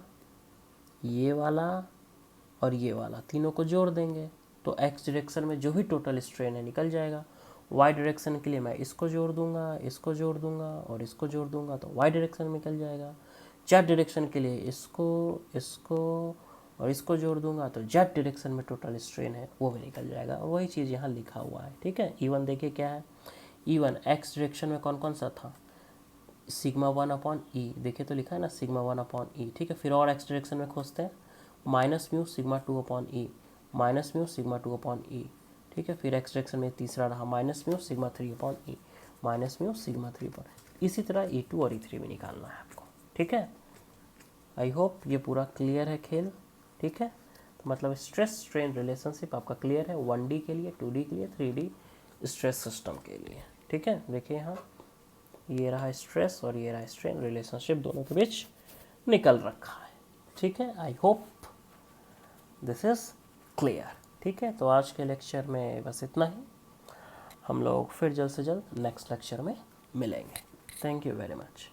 और ये वाला, तीनों को जोड़ देंगे तो एक्स डायरेक्शन में जो भी टोटल स्ट्रेन है निकल जाएगा। वाई डायरेक्शन के लिए मैं इसको जोड़ दूंगा, इसको जोड़ दूंगा और इसको जोड़ दूंगा तो वाई डायरेक्शन में निकल जाएगा। जेड डायरेक्शन के लिए इसको और इसको जोड़ दूंगा तो जेड डायरेक्शन में टोटल स्ट्रेन है वो भी निकल जाएगा। और वही चीज़ यहाँ लिखा हुआ है, ठीक है। E1 देखिए क्या है, E1 एक्स डायरेक्शन में कौन कौन सा था? सिग्मा 1 अपॉन ई, देखिए तो लिखा है ना सिग्मा 1 अपॉन ई, ठीक है। फिर और एक्स डायरेक्शन में खोजते हैं, minus mu sigma 2 upon E, minus mu sigma 2 upon E, ठीक है। फिर एक्स डायरेक्शन में तीसरा रहा minus mu sigma 3 upon E, minus mu sigma 3 upon, इसी तरह E2 और E3 भी निकालना है आपको, ठीक है। आई होप ये पूरा क्लियर है खेल, ठीक है। तो मतलब स्ट्रेस स्ट्रेन रिलेशनशिप आपका क्लियर है 1D के लिए, 2D के लिए, 3D स्ट्रेस सिस्टम के लिए, ठीक है। देखिए यहाँ ये रहा स्ट्रेस और ये रहा स्ट्रेन, रिलेशनशिप दोनों के बीच निकल रखा है, ठीक है। I hope this is clear, ठीक है। तो आज के लेक्चर में बस इतना ही, हम लोग फिर जल्द से जल्द नेक्स्ट लेक्चर में मिलेंगे। Thank you very much.